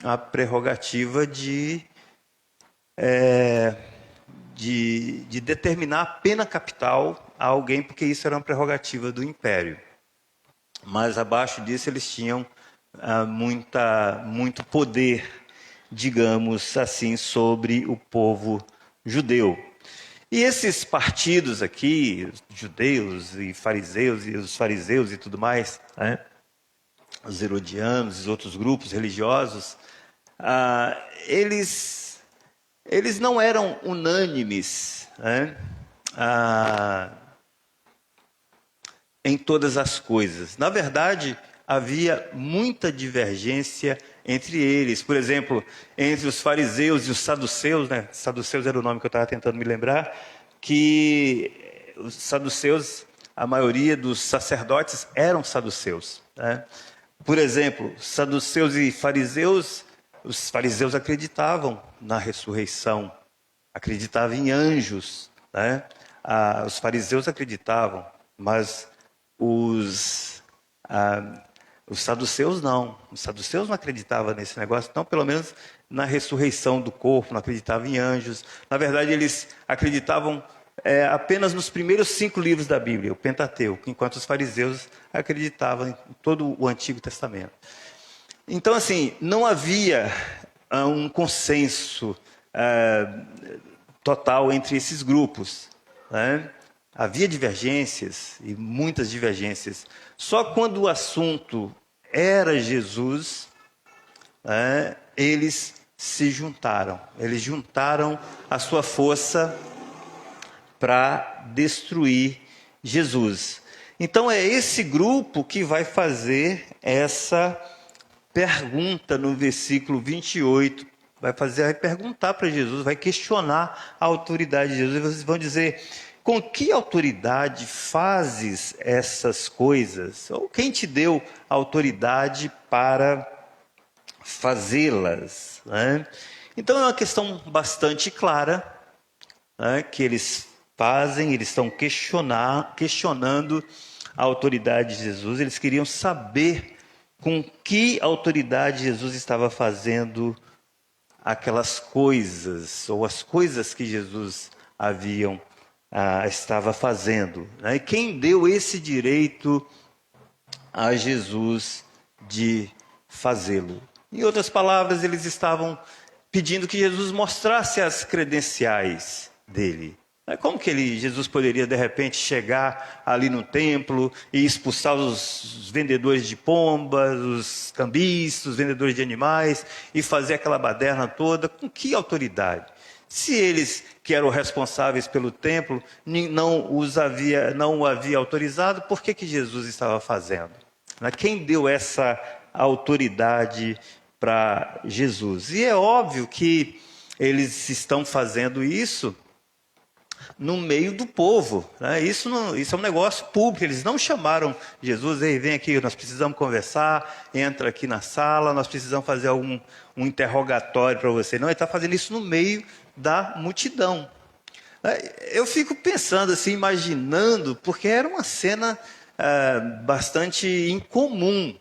[SPEAKER 3] a prerrogativa de determinar a pena capital a alguém, porque isso era uma prerrogativa do império. Mas abaixo disso eles tinham muito poder, digamos assim, sobre o povo judeu. E esses partidos aqui, judeus e os fariseus e tudo mais, né? Os herodianos e outros grupos religiosos, eles não eram unânimes, né, em todas as coisas. Na verdade, havia muita divergência entre eles. Por exemplo, entre os fariseus e os saduceus, né? Saduceus era o nome que eu estava tentando me lembrar, que os saduceus, a maioria dos sacerdotes eram saduceus, né? Por exemplo, saduceus e fariseus, os fariseus acreditavam na ressurreição, acreditavam em anjos, né? Os fariseus acreditavam, mas os saduceus não. Os saduceus não acreditavam nesse negócio, não, pelo menos na ressurreição do corpo, não acreditavam em anjos. Na verdade, eles acreditavam apenas nos primeiros 5 livros da Bíblia, o Pentateuco, enquanto os fariseus acreditavam em todo o Antigo Testamento. Então, assim, não havia um consenso total entre esses grupos, né? Havia divergências, e muitas divergências. Só quando o assunto era Jesus, eles se juntaram. Eles juntaram a sua força para destruir Jesus. Então é esse grupo que vai fazer essa pergunta no versículo 28. Vai perguntar para Jesus, vai questionar a autoridade de Jesus. E vocês vão dizer: com que autoridade fazes essas coisas? Ou quem te deu autoridade para fazê-las? Né? Então é uma questão bastante clara, né, que eles fazem, eles estão questionando a autoridade de Jesus. Eles queriam saber com que autoridade Jesus estava fazendo aquelas coisas, ou as coisas que Jesus estava fazendo. Né? E quem deu esse direito a Jesus de fazê-lo? Em outras palavras, eles estavam pedindo que Jesus mostrasse as credenciais dele. Como que Jesus poderia, de repente, chegar ali no templo e expulsar os vendedores de pombas, os cambistas, os vendedores de animais, e fazer aquela baderna toda? Com que autoridade? Se eles, que eram responsáveis pelo templo, não o havia autorizado, por que Jesus estava fazendo? Quem deu essa autoridade para Jesus? E é óbvio que eles estão fazendo isso no meio do povo, né? Isso é um negócio público. Eles não chamaram Jesus: ei, vem aqui, nós precisamos conversar, entra aqui na sala, nós precisamos fazer um interrogatório para você. Não, ele está fazendo isso no meio da multidão. Eu fico pensando assim, imaginando, porque era uma cena bastante incomum,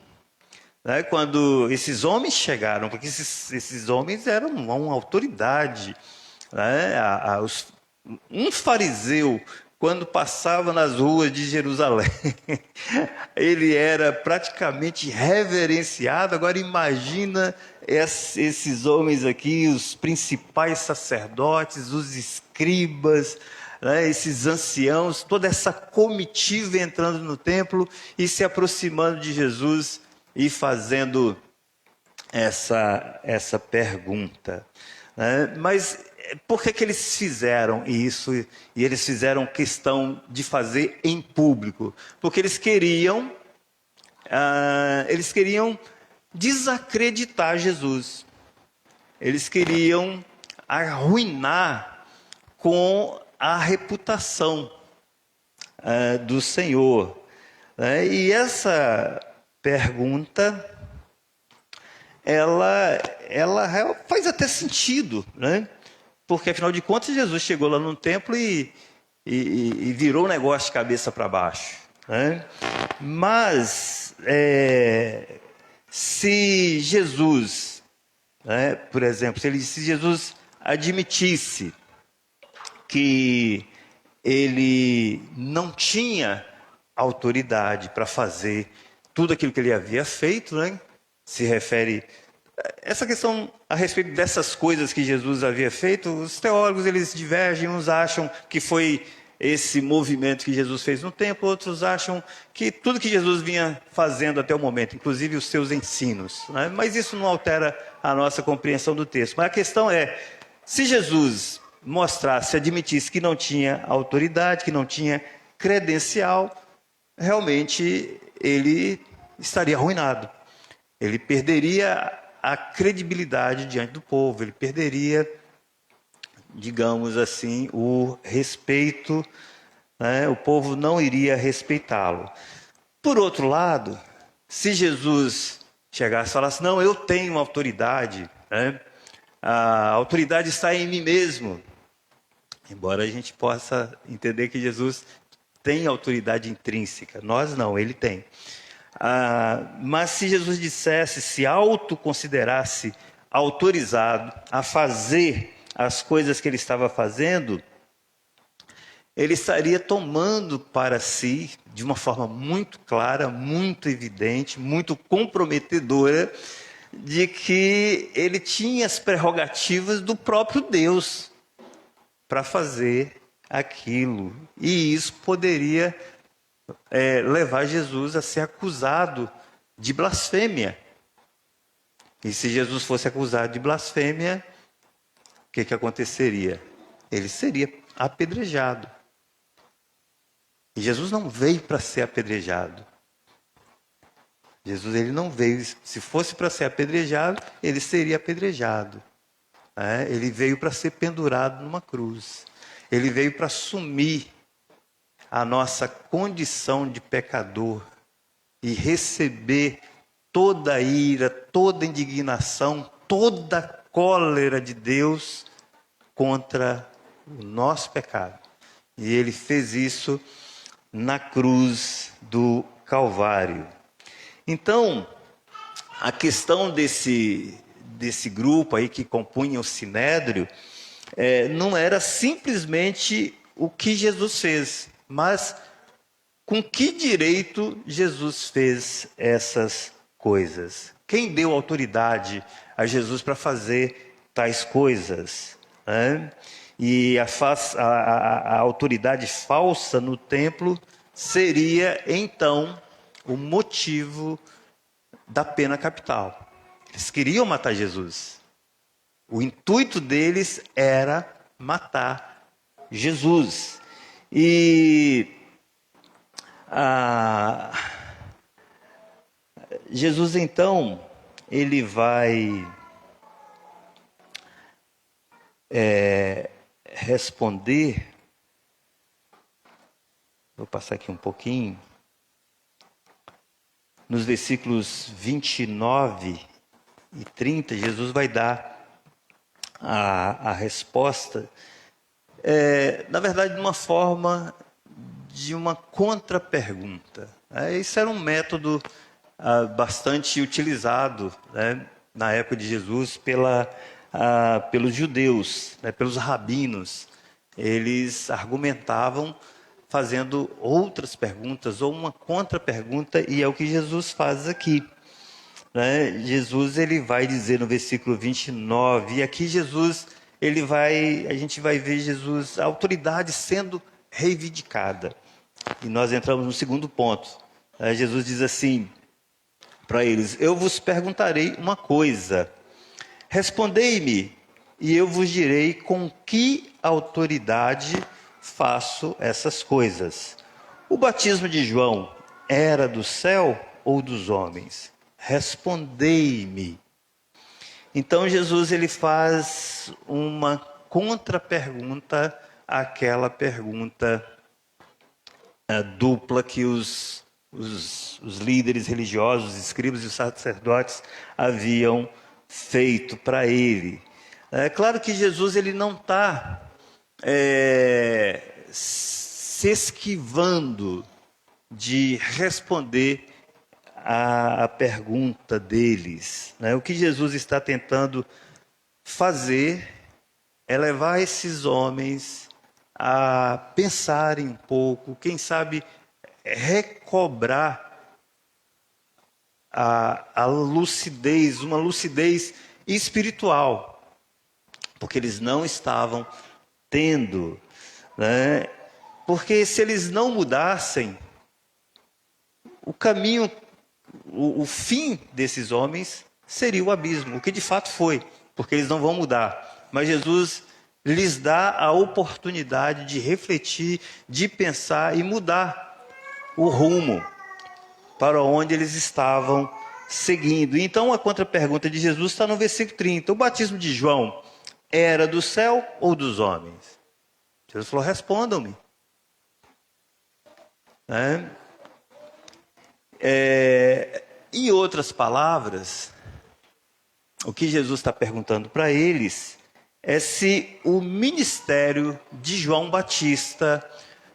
[SPEAKER 3] né? Quando esses homens chegaram, porque esses homens eram uma autoridade, né? Um fariseu, quando passava nas ruas de Jerusalém, ele era praticamente reverenciado. Agora imagina esses homens aqui, os principais sacerdotes, os escribas, né, esses anciãos, toda essa comitiva entrando no templo e se aproximando de Jesus e fazendo essa pergunta. Né? Mas por que eles fizeram isso? E eles fizeram questão de fazer em público? Porque eles queriam desacreditar Jesus. Eles queriam arruinar com a reputação do Senhor. Né? E essa pergunta, ela faz até sentido, né? Porque, afinal de contas, Jesus chegou lá no templo e virou o negócio de cabeça para baixo. Né? Mas, se Jesus, né, por exemplo, se Jesus admitisse que ele não tinha autoridade para fazer tudo aquilo que ele havia feito, né? Se refere essa questão a respeito dessas coisas que Jesus havia feito. Os teólogos, eles divergem. Uns acham que foi esse movimento que Jesus fez no templo, outros acham que tudo que Jesus vinha fazendo até o momento, inclusive os seus ensinos, né? Mas isso não altera a nossa compreensão do texto. Mas a questão é, se Jesus mostrasse, admitisse que não tinha autoridade, que não tinha credencial, realmente ele estaria arruinado. Ele perderia a credibilidade diante do povo, ele perderia, digamos assim, o respeito, né? O povo não iria respeitá-lo. Por outro lado, se Jesus chegasse e falasse: não, eu tenho autoridade, né? A autoridade está em mim mesmo. Embora a gente possa entender que Jesus tem autoridade intrínseca, nós não, ele tem. Mas se Jesus dissesse, se autoconsiderasse autorizado a fazer as coisas que ele estava fazendo, ele estaria tomando para si, de uma forma muito clara, muito evidente, muito comprometedora, de que ele tinha as prerrogativas do próprio Deus para fazer aquilo. E isso poderia levar Jesus a ser acusado de blasfêmia. E se Jesus fosse acusado de blasfêmia, o que aconteceria? Ele seria apedrejado. E Jesus não veio para ser apedrejado. Jesus ele não veio, se fosse para ser apedrejado, ele seria apedrejado. Ele veio para ser pendurado numa cruz. Ele veio para assumir a nossa condição de pecador e receber toda a ira, toda a indignação, toda a cólera de Deus contra o nosso pecado. E ele fez isso na cruz do Calvário. Então, a questão desse grupo aí que compunha o Sinédrio não era simplesmente o que Jesus fez, mas com que direito Jesus fez essas coisas? Quem deu autoridade a Jesus para fazer tais coisas? E a autoridade falsa no templo seria, então, o motivo da pena capital. Eles queriam matar Jesus. O intuito deles era matar Jesus. E Jesus, então, ele vai responder. Vou passar aqui um pouquinho. Nos versículos 29 e 30, Jesus vai dar a resposta, na verdade, de uma forma de uma contra-pergunta. Isso era um método bastante utilizado, na época de Jesus pelos judeus, pelos rabinos. Eles argumentavam fazendo outras perguntas ou uma contra-pergunta, e é o que Jesus faz aqui. Jesus ele vai dizer no versículo 29, e aqui Jesus, a gente vai ver Jesus, a autoridade sendo reivindicada. E nós entramos no segundo ponto. Jesus diz assim para eles: eu vos perguntarei uma coisa, respondei-me, e eu vos direi com que autoridade faço essas coisas. O batismo de João era do céu ou dos homens? Respondei-me. Então Jesus ele faz uma contra-pergunta àquela pergunta dupla que os líderes religiosos, os escribas e os sacerdotes haviam feito para ele. É claro que Jesus ele não está se esquivando de responder a pergunta deles. O que Jesus está tentando fazer é levar esses homens a pensarem um pouco, quem sabe recobrar a lucidez, uma lucidez espiritual, porque eles não estavam tendo, porque se eles não mudassem, o caminho, o fim desses homens seria o abismo, o que de fato foi, porque eles não vão mudar. Mas Jesus lhes dá a oportunidade de refletir, de pensar e mudar o rumo para onde eles estavam seguindo. Então a contra-pergunta de Jesus está no versículo 30. O batismo de João era do céu ou dos homens? Jesus falou: respondam-me. Em outras palavras, o que Jesus está perguntando para eles é se o ministério de João Batista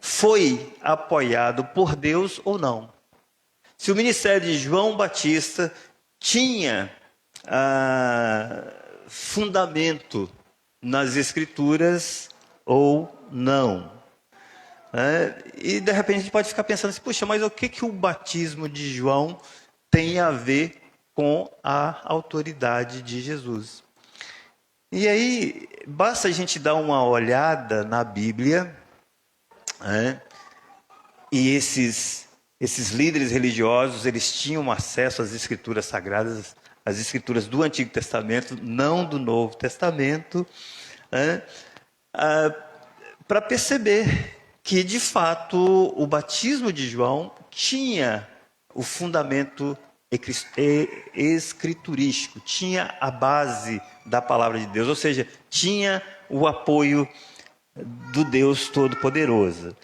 [SPEAKER 3] foi apoiado por Deus ou não. Se o ministério de João Batista tinha fundamento nas Escrituras ou não. E de repente a gente pode ficar pensando assim: puxa, mas o que o batismo de João tem a ver com a autoridade de Jesus? E aí basta a gente dar uma olhada na Bíblia, e esses líderes religiosos, eles tinham acesso às Escrituras sagradas, às Escrituras do Antigo Testamento, não do Novo Testamento, para perceber que, de fato, o batismo de João tinha o fundamento escriturístico, tinha a base da palavra de Deus, ou seja, tinha o apoio do Deus Todo-Poderoso.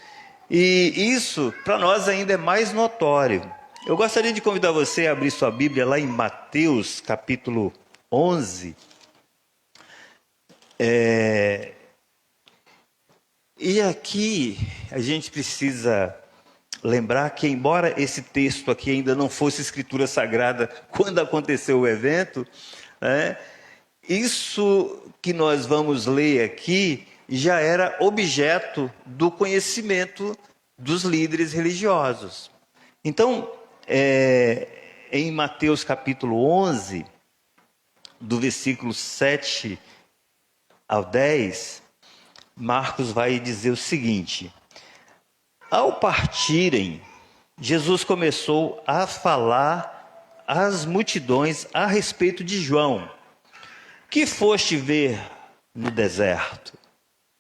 [SPEAKER 3] E isso, para nós, ainda é mais notório. Eu gostaria de convidar você a abrir sua Bíblia lá em Mateus, capítulo 11. E aqui a gente precisa lembrar que, embora esse texto aqui ainda não fosse escritura sagrada quando aconteceu o evento, né, isso que nós vamos ler aqui já era objeto do conhecimento dos líderes religiosos. Então, em Mateus capítulo 11, do versículo 7 ao 10, Marcos vai dizer o seguinte: ao partirem, Jesus começou a falar às multidões a respeito de João. Que foste ver no deserto?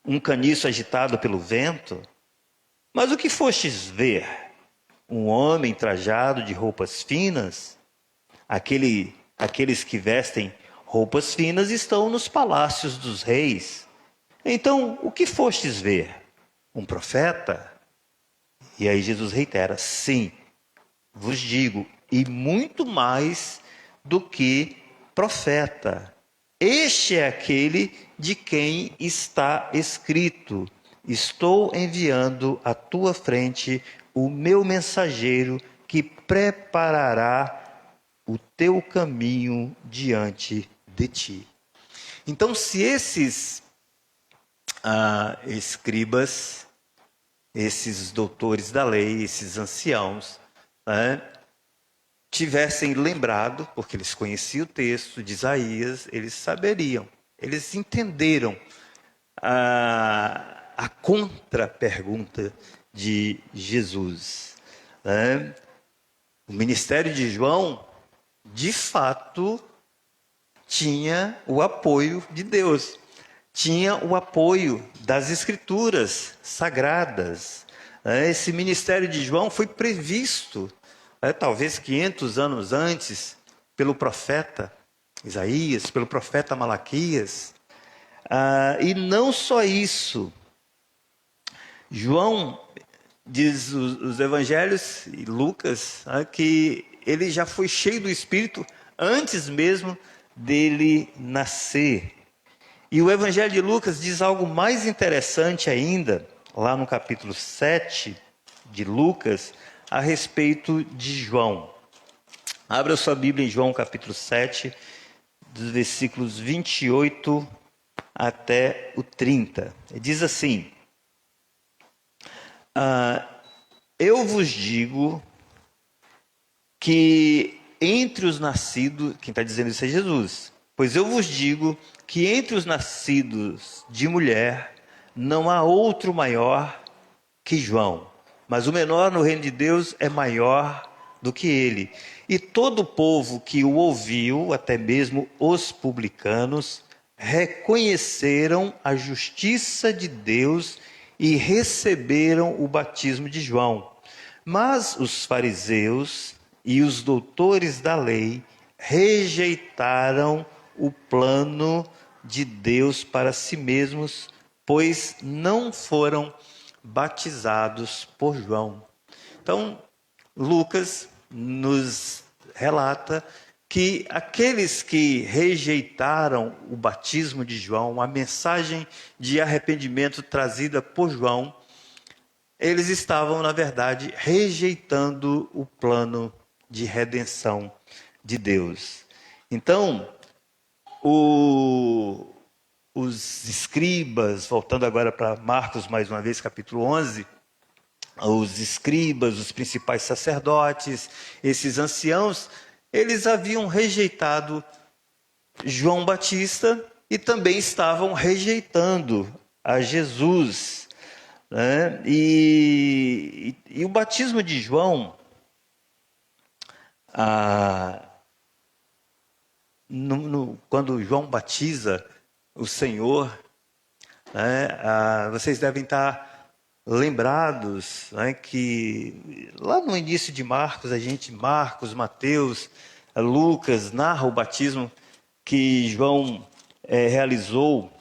[SPEAKER 3] Um caniço agitado pelo vento? Mas o que fostes ver? Um homem trajado de roupas finas? Aqueles que vestem roupas finas estão nos palácios dos reis. Então, o que fostes ver? Um profeta? E aí Jesus reitera: sim, vos digo, e muito mais do que profeta. Este é aquele de quem está escrito: estou enviando à tua frente o meu mensageiro que preparará o teu caminho diante de ti. Então, se esses escribas, esses doutores da lei, esses anciãos, né, tivessem lembrado, porque eles conheciam o texto de Isaías, eles saberiam, eles entenderam a contra-pergunta de Jesus, né? O ministério de João, de fato, tinha o apoio de Deus, tinha o apoio das Escrituras sagradas. Esse ministério de João foi previsto, talvez 500 anos antes, pelo profeta Isaías, pelo profeta Malaquias. E não só isso. João, diz os evangelhos e Lucas, que ele já foi cheio do Espírito antes mesmo dele nascer. E o evangelho de Lucas diz algo mais interessante ainda, lá no capítulo 7 de Lucas, a respeito de João. Abra sua Bíblia em João capítulo 7, dos versículos 28 até o 30. Diz assim: eu vos digo que entre os nascidos, quem está dizendo isso é Jesus, pois eu vos digo que entre os nascidos de mulher não há outro maior que João, mas o menor no reino de Deus é maior do que ele. E todo o povo que o ouviu, até mesmo os publicanos, reconheceram a justiça de Deus e receberam o batismo de João. Mas os fariseus e os doutores da lei rejeitaram o plano de Deus para si mesmos, pois não foram batizados por João. Então, Lucas nos relata que aqueles que rejeitaram o batismo de João, a mensagem de arrependimento trazida por João, eles estavam, na verdade, rejeitando o plano de redenção de Deus. Então, os escribas, voltando agora para Marcos mais uma vez, capítulo 11, os escribas, os principais sacerdotes, esses anciãos, eles haviam rejeitado João Batista e também estavam rejeitando a Jesus, né? E o batismo de João, quando João batiza o Senhor, né, vocês devem estar lembrados, né, que lá no início de Marcos, Marcos, Mateus, Lucas, narra o batismo que João realizou.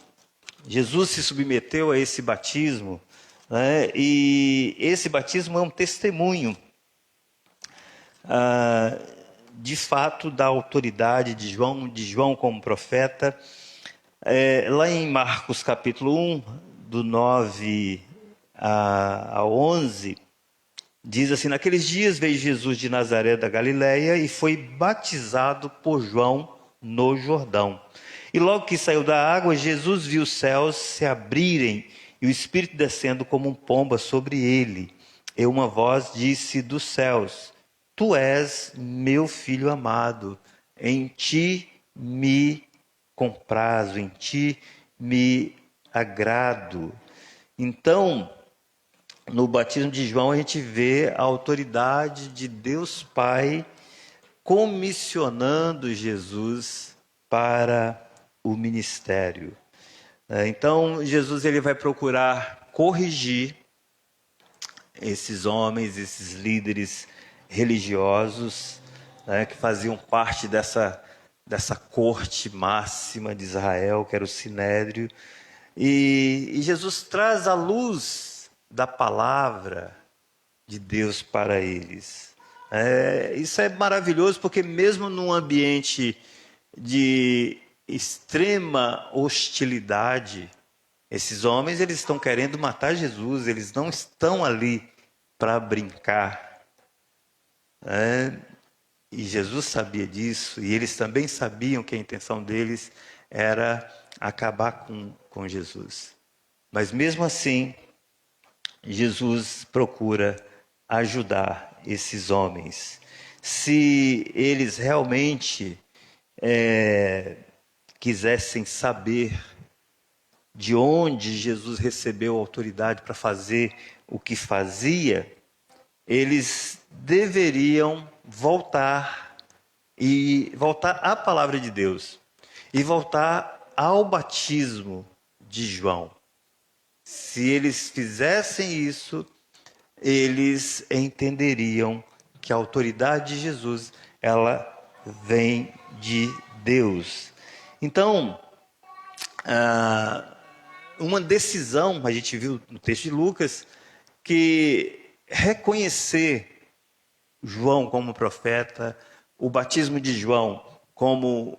[SPEAKER 3] Jesus se submeteu a esse batismo, né, e esse batismo é um testemunho, de fato, da autoridade de João como profeta. Lá em Marcos capítulo 1, do 9 a 11, diz assim: naqueles dias veio Jesus de Nazaré da Galileia e foi batizado por João no Jordão. E logo que saiu da água, Jesus viu os céus se abrirem e o Espírito descendo como um pomba sobre ele. E uma voz disse dos céus: Tu és meu filho amado, em ti me comprazo, em ti me agrado. Então, no batismo de João, a gente vê a autoridade de Deus Pai comissionando Jesus para o ministério. Então, Jesus ele vai procurar corrigir esses homens, esses líderes religiosos, né, que faziam parte dessa corte máxima de Israel, que era o Sinédrio. E Jesus traz a luz da palavra de Deus para eles. Isso é maravilhoso, porque mesmo num ambiente de extrema hostilidade, esses homens eles estão querendo matar Jesus, eles não estão ali para brincar. E Jesus sabia disso, e eles também sabiam que a intenção deles era acabar com Jesus. Mas mesmo assim, Jesus procura ajudar esses homens. Se eles realmente quisessem saber de onde Jesus recebeu a autoridade para fazer o que fazia, eles deveriam voltar à palavra de Deus e voltar ao batismo de João. Se eles fizessem isso, eles entenderiam que a autoridade de Jesus, ela vem de Deus. Então, uma decisão, a gente viu no texto de Lucas, que reconhecer João como profeta, o batismo de João como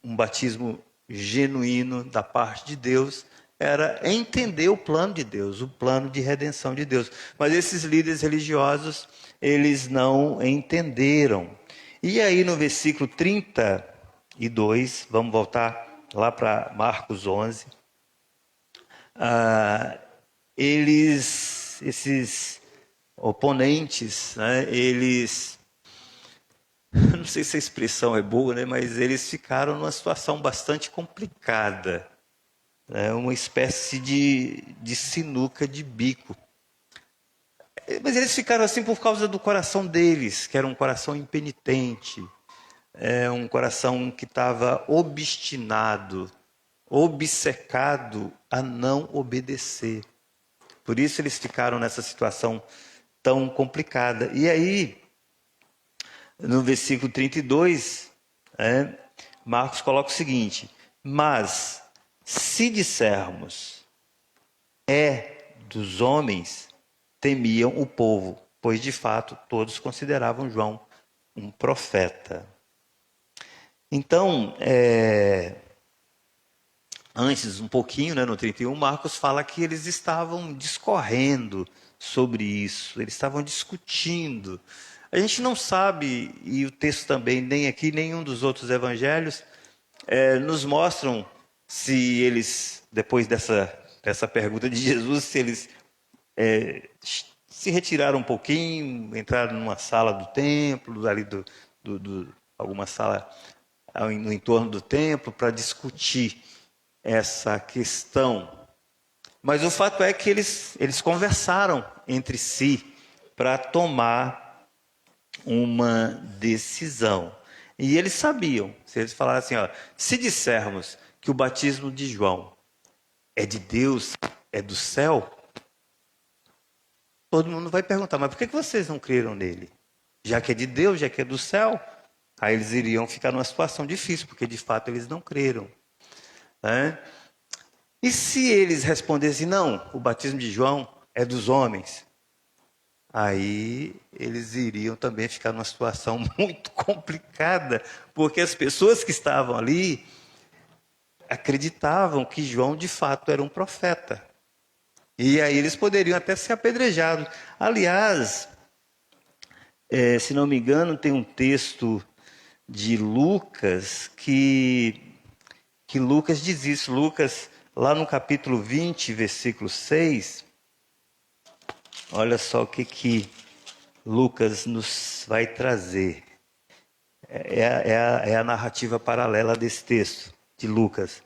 [SPEAKER 3] um batismo genuíno da parte de Deus, era entender o plano de Deus, o plano de redenção de Deus. Mas esses líderes religiosos, eles não entenderam. E aí no versículo 32, vamos voltar lá para Marcos 11, esses oponentes, né, eles, não sei se a expressão é boa, né, mas eles ficaram numa situação bastante complicada, né, uma espécie de sinuca de bico. Mas eles ficaram assim por causa do coração deles, que era um coração impenitente, um coração que estava obstinado, obcecado a não obedecer. Por isso eles ficaram nessa situação tão complicada. E aí, no versículo 32, Marcos coloca o seguinte: mas se dissermos dos homens, temiam o povo, pois de fato todos consideravam João um profeta. Então, antes, um pouquinho, no 31, Marcos fala que eles estavam discorrendo sobre isso, eles estavam discutindo. A gente não sabe, e o texto também, nem aqui, nenhum dos outros evangelhos, nos mostram se eles, depois dessa pergunta de Jesus, se eles se retiraram um pouquinho, entraram numa sala do templo, ali alguma sala no entorno do templo, para discutir essa questão. Mas o fato é que eles conversaram entre si para tomar uma decisão. E eles sabiam, se eles falaram assim, se dissermos que o batismo de João é de Deus, é do céu, todo mundo vai perguntar, mas por que vocês não creram nele? Já que é de Deus, já que é do céu. Aí eles iriam ficar numa situação difícil, porque de fato eles não creram. Né? E se eles respondessem, não, o batismo de João é dos homens? Aí eles iriam também ficar numa situação muito complicada, porque as pessoas que estavam ali acreditavam que João de fato era um profeta. E aí eles poderiam até ser apedrejados. Aliás, se não me engano, tem um texto de Lucas que Lucas diz isso. Lucas, lá no capítulo 20, versículo 6, olha só o que Lucas nos vai trazer. É a narrativa paralela desse texto de Lucas.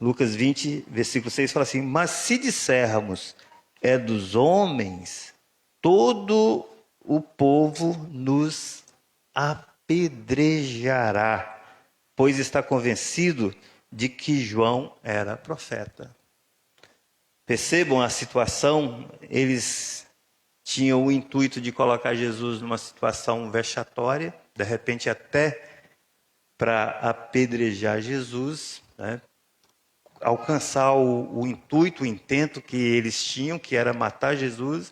[SPEAKER 3] Lucas 20, versículo 6 fala assim: mas se dissermos é dos homens, todo o povo nos apedrejará, pois está convencido de que João era profeta. Percebam a situação, eles tinham o intuito de colocar Jesus numa situação vexatória, de repente até para apedrejar Jesus, né? Alcançar o intuito, o intento que eles tinham, que era matar Jesus,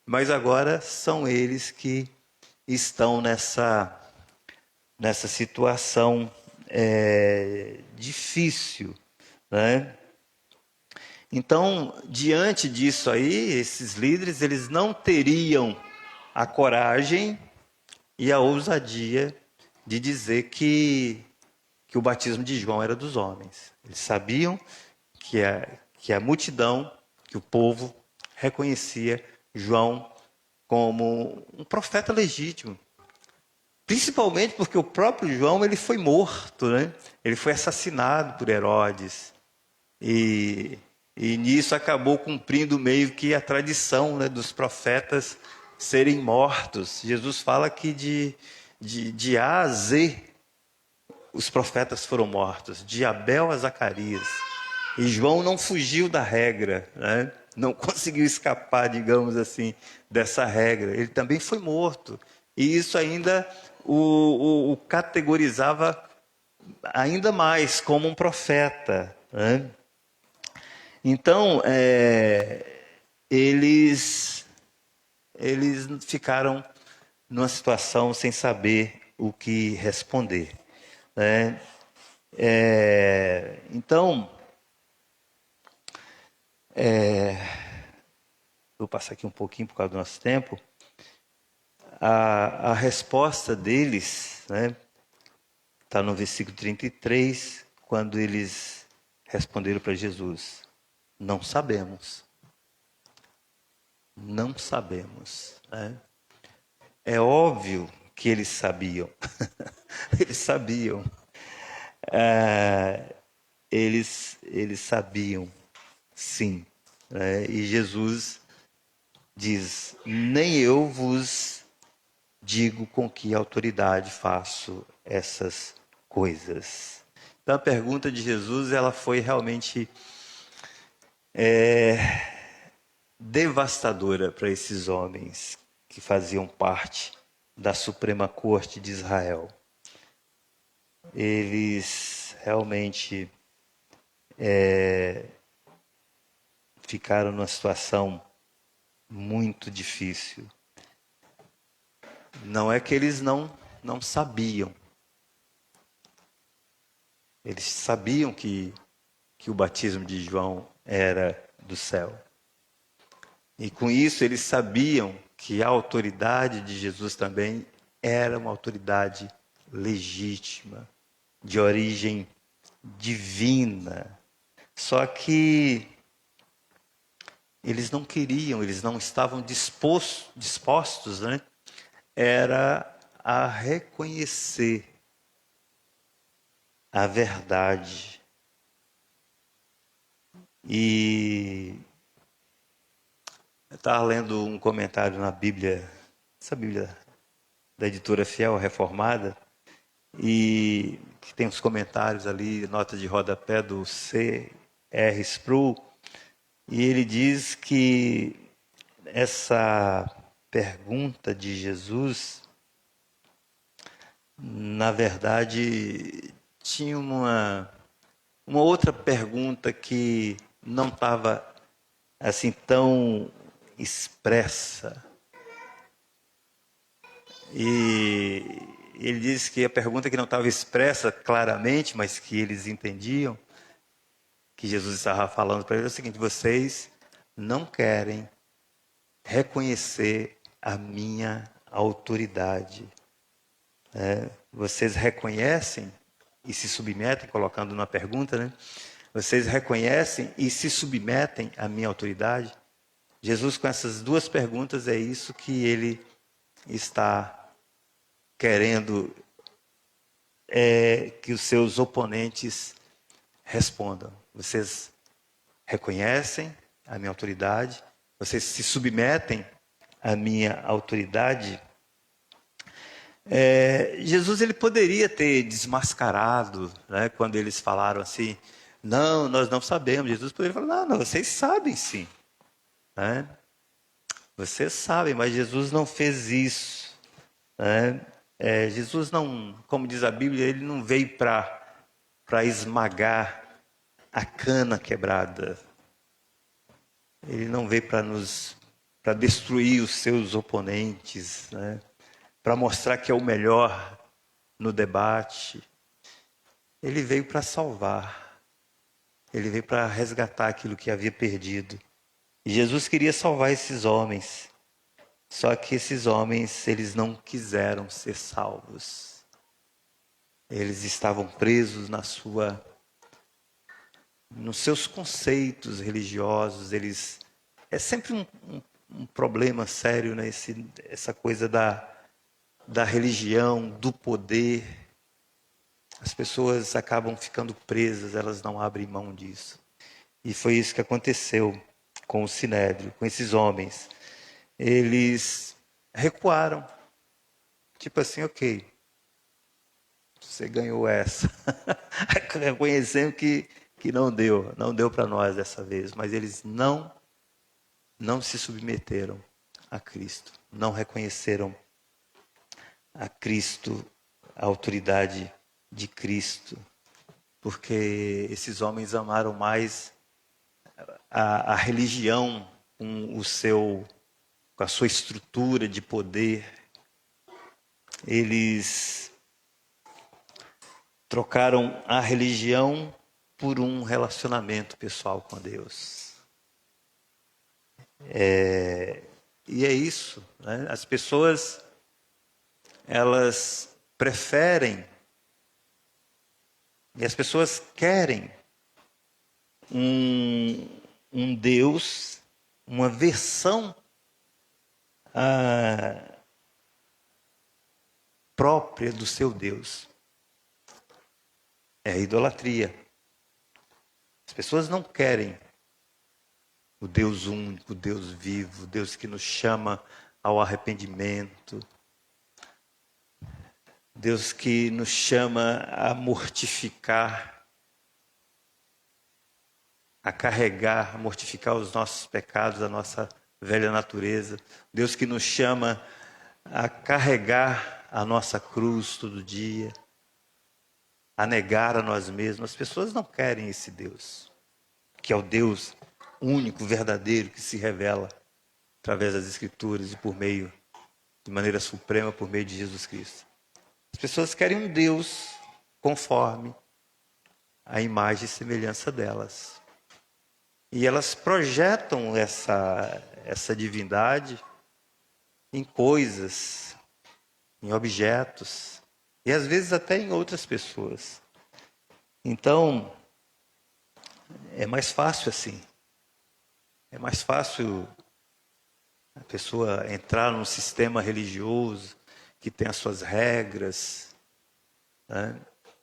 [SPEAKER 3] mas agora são eles que estão nessa situação difícil, né? Então, diante disso aí, esses líderes, eles não teriam a coragem e a ousadia de dizer que o batismo de João era dos homens. Eles sabiam que a multidão, que o povo reconhecia João como um profeta legítimo. Principalmente porque o próprio João ele foi morto, né? Ele foi assassinado por Herodes. E nisso acabou cumprindo meio que a tradição, né, dos profetas serem mortos. Jesus fala que de A a Z os profetas foram mortos, de Abel a Zacarias. E João não fugiu da regra, né? Não conseguiu escapar, digamos assim, dessa regra. Ele também foi morto. E isso ainda o categorizava ainda mais como um profeta, né? Então, eles ficaram numa situação sem saber o que responder, né? Então, vou passar aqui um pouquinho por causa do nosso tempo. A resposta deles, né, está no versículo 33, quando eles responderam para Jesus: não sabemos. Não sabemos. Né? É óbvio que eles sabiam. Eles sabiam. Eles sabiam, sim. Né? E Jesus diz: nem eu vos digo com que autoridade faço essas coisas. Então a pergunta de Jesus ela foi realmente devastadora para esses homens que faziam parte da Suprema Corte de Israel. Eles realmente ficaram numa situação muito difícil. Não é que eles não sabiam. Eles sabiam que o batismo de João era do céu. E com isso eles sabiam que a autoridade de Jesus também era uma autoridade legítima, de origem divina. Só que eles não queriam, eles não estavam dispostos, né? Era a reconhecer a verdade. E eu estava lendo um comentário na Bíblia, essa Bíblia da editora Fiel Reformada, e que tem uns comentários ali, nota de rodapé do C.R. Sproul, e ele diz que essa pergunta de Jesus, na verdade, tinha uma outra pergunta que não estava assim tão expressa. E ele disse que a pergunta que não estava expressa claramente, mas que eles entendiam, que Jesus estava falando para eles, é o seguinte: vocês não querem reconhecer a minha autoridade. Vocês reconhecem e se submetem, colocando na pergunta, né? Vocês reconhecem e se submetem à minha autoridade? Jesus, com essas duas perguntas, é isso que ele está querendo que os seus oponentes respondam. Vocês reconhecem a minha autoridade? Vocês se submetem à minha autoridade? Jesus, ele poderia ter desmascarado, né, quando eles falaram assim: não, nós não sabemos. Jesus poderia falar: não, vocês sabem sim, né? Vocês sabem, mas Jesus não fez isso, né? Jesus não, como diz a Bíblia, ele não veio para esmagar a cana quebrada. Ele não veio para destruir os seus oponentes, né? Para mostrar que é o melhor no debate. Ele veio para salvar. Ele veio para resgatar aquilo que havia perdido. E Jesus queria salvar esses homens. Só que esses homens, eles não quiseram ser salvos. Eles estavam presos nos seus conceitos religiosos. É sempre um problema sério, né? Essa coisa da religião, do poder. As pessoas acabam ficando presas, elas não abrem mão disso. E foi isso que aconteceu com o Sinédrio, com esses homens. Eles recuaram. Tipo assim, ok, você ganhou essa. Reconhecendo que não deu para nós dessa vez. Mas eles não se submeteram a Cristo. Não reconheceram a Cristo, a autoridade de Cristo. Porque esses homens amaram mais a religião com a sua estrutura de poder. Eles trocaram a religião por um relacionamento pessoal com Deus. E é isso, né? As pessoas, elas preferem, e as pessoas querem um Deus, uma versão própria do seu Deus. É a idolatria. As pessoas não querem o Deus único, o Deus vivo, o Deus que nos chama ao arrependimento, Deus que nos chama a mortificar, a carregar, a mortificar os nossos pecados, a nossa velha natureza. Deus que nos chama a carregar a nossa cruz todo dia, a negar a nós mesmos. As pessoas não querem esse Deus, que é o Deus único, verdadeiro, que se revela através das Escrituras e de maneira suprema, por meio de Jesus Cristo. As pessoas querem um Deus conforme a imagem e semelhança delas. E elas projetam essa divindade em coisas, em objetos, e às vezes até em outras pessoas. Então, é mais fácil assim. É mais fácil a pessoa entrar num sistema religioso que tem as suas regras, né?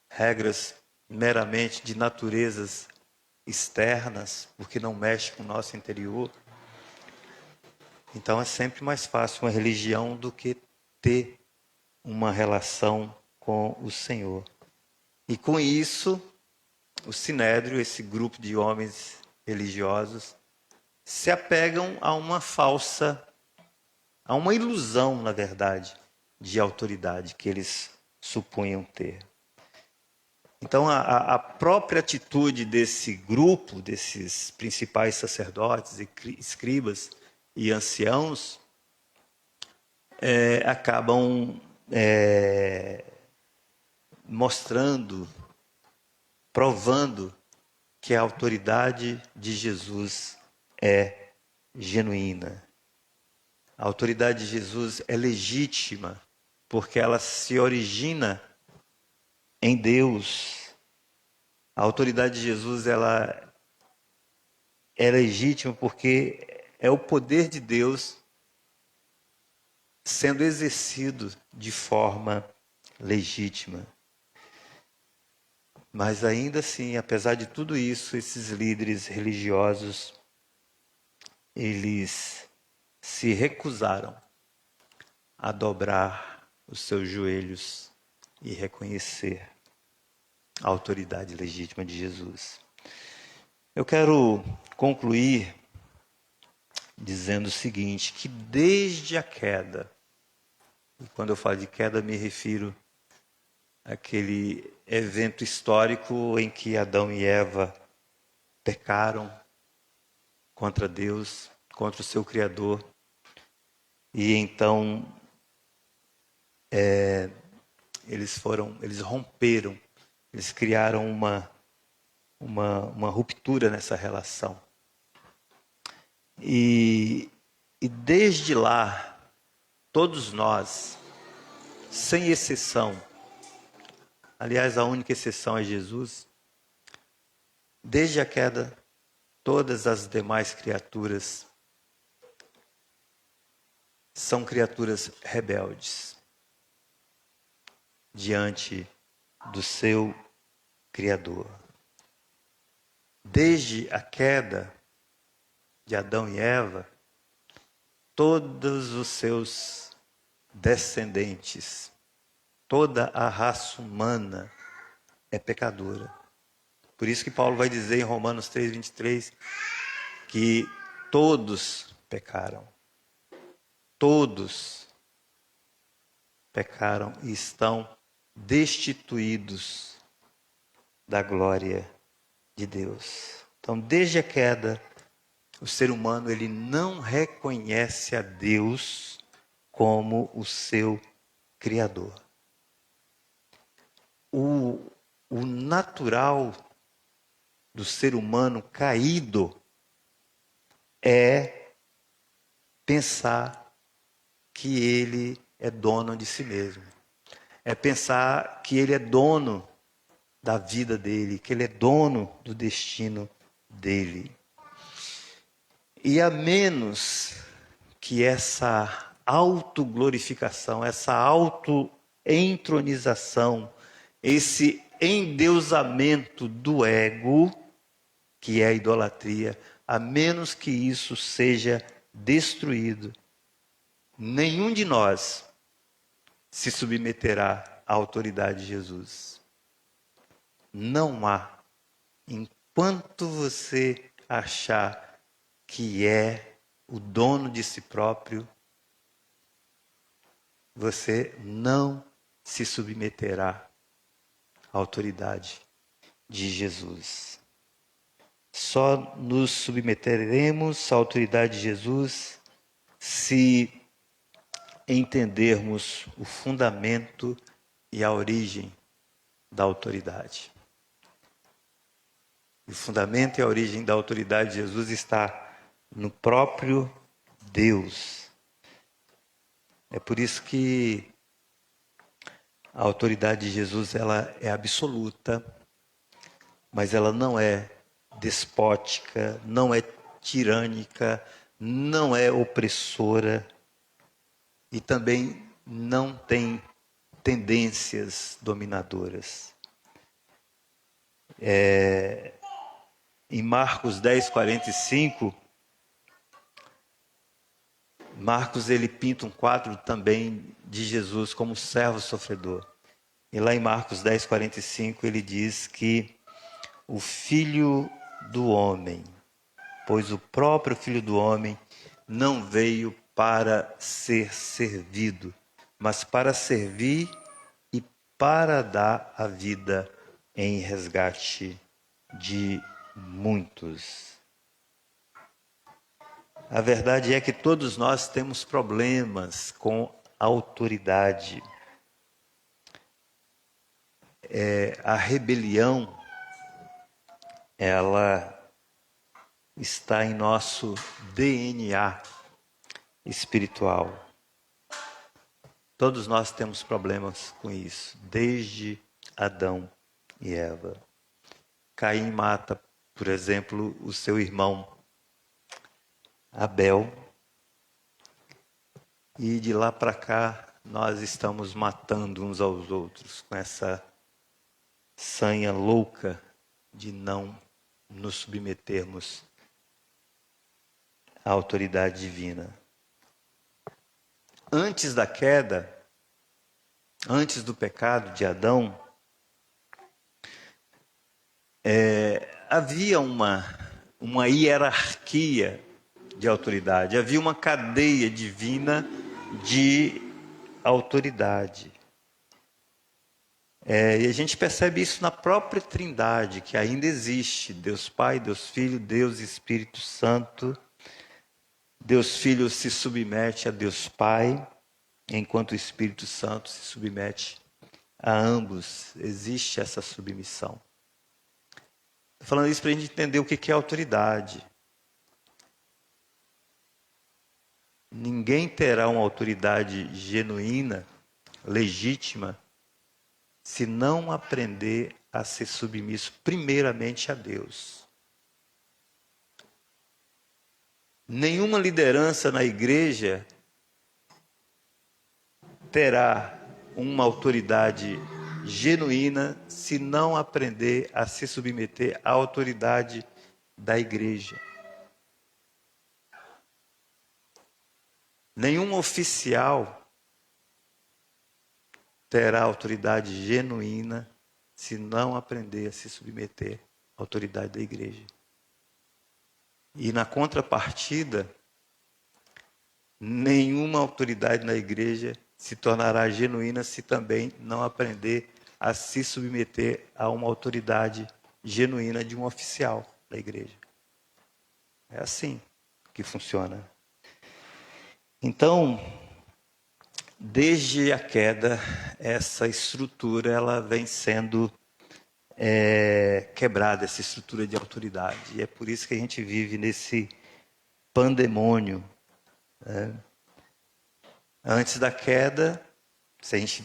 [SPEAKER 3] Regras meramente de naturezas externas, porque não mexe com o nosso interior. Então é sempre mais fácil uma religião do que ter uma relação com o Senhor. E com isso, o Sinédrio, esse grupo de homens religiosos, se apegam a uma ilusão, na verdade, de autoridade que eles supunham ter. Então, a própria atitude desse grupo, desses principais sacerdotes, escribas e anciãos, acabam mostrando, provando que a autoridade de Jesus é genuína. A autoridade de Jesus é legítima, porque ela se origina em Deus. A autoridade de Jesus ela é legítima porque é o poder de Deus sendo exercido de forma legítima. Mas ainda assim, apesar de tudo isso, esses líderes religiosos, eles se recusaram a dobrar os seus joelhos e reconhecer a autoridade legítima de Jesus. Eu quero concluir dizendo o seguinte, que desde a queda, e quando eu falo de queda me refiro àquele evento histórico em que Adão e Eva pecaram contra Deus, contra o seu Criador, e então eles romperam, eles criaram uma ruptura nessa relação. E desde lá, todos nós, sem exceção, aliás, a única exceção é Jesus, desde a queda, todas as demais criaturas são criaturas rebeldes diante do seu Criador. Desde a queda de Adão e Eva, todos os seus descendentes, toda a raça humana é pecadora. Por isso que Paulo vai dizer em Romanos 3:23 que todos pecaram. Todos pecaram e estão destituídos da glória de Deus. Então, desde a queda, o ser humano ele não reconhece a Deus como o seu Criador. O natural do ser humano caído é pensar que ele é dono de si mesmo. É pensar que ele é dono da vida dele, que ele é dono do destino dele. E a menos que essa autoglorificação, essa autoentronização, esse endeusamento do ego, que é a idolatria, a menos que isso seja destruído, nenhum de nós se submeterá à autoridade de Jesus. Não há, enquanto você achar que é o dono de si próprio, você não se submeterá à autoridade de Jesus. Só nos submeteremos à autoridade de Jesus se entendermos o fundamento e a origem da autoridade. O fundamento e a origem da autoridade de Jesus está no próprio Deus. É por isso que a autoridade de Jesus ela é absoluta, mas ela não é despótica, não é tirânica, não é opressora e também não tem tendências dominadoras. Em Marcos 10:45, Marcos ele pinta um quadro também de Jesus como servo sofredor. E lá em Marcos 10:45 ele diz que o Filho do Homem pois o próprio Filho do Homem não veio para ser servido, mas para servir e para dar a vida em resgate de muitos. A verdade é que todos nós temos problemas com a autoridade. A rebelião, ela está em nosso DNA espiritual. Todos nós temos problemas com isso, desde Adão e Eva. Caim mata, por exemplo, o seu irmão Abel. E de lá para cá, nós estamos matando uns aos outros com essa sanha louca de não nos submetermos à autoridade divina. Antes da queda, antes do pecado de Adão, havia uma hierarquia de autoridade, havia uma cadeia divina de autoridade. E a gente percebe isso na própria Trindade, que ainda existe: Deus Pai, Deus Filho, Deus Espírito Santo. Deus Filho se submete a Deus Pai, enquanto o Espírito Santo se submete a ambos. Existe essa submissão. Estou falando isso para a gente entender o que é autoridade. Ninguém terá uma autoridade genuína, legítima, se não aprender a ser submisso primeiramente a Deus. Nenhuma liderança na igreja terá uma autoridade genuína se não aprender a se submeter à autoridade da igreja. Nenhum oficial terá autoridade genuína se não aprender a se submeter à autoridade da igreja. E na contrapartida, nenhuma autoridade na igreja se tornará genuína se também não aprender a se submeter a uma autoridade genuína de um oficial da igreja. É assim que funciona. Então, desde a queda, essa estrutura ela vem sendo quebrada, essa estrutura de autoridade. E é por isso que a gente vive nesse pandemônio. Né? Antes da queda, se a gente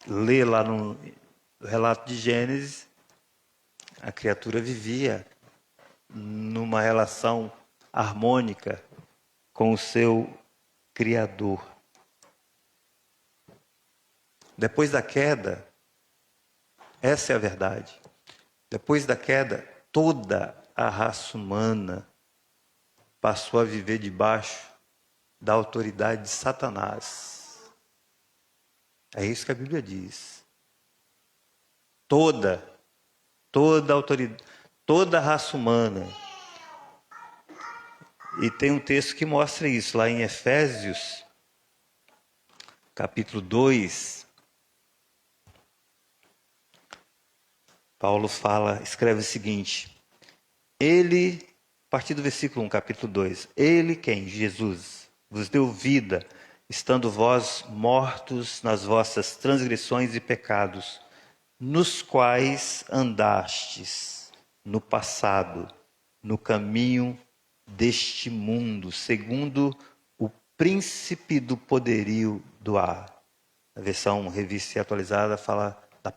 [SPEAKER 3] lê lá no relato de Gênesis, a criatura vivia numa relação harmônica com o seu Criador. Depois da queda, essa é a verdade. Depois da queda, toda a raça humana passou a viver debaixo da autoridade de Satanás. É isso que a Bíblia diz. Toda autoridade, toda a raça humana. E tem um texto que mostra isso, lá em Efésios, capítulo 2. Paulo escreve o seguinte: Ele, a partir do versículo 1, capítulo 2, Ele quem? Jesus, vos deu vida, estando vós mortos nas vossas transgressões e pecados, nos quais andastes no passado, no caminho deste mundo, segundo o príncipe do poderio do ar. A versão revista e atualizada fala da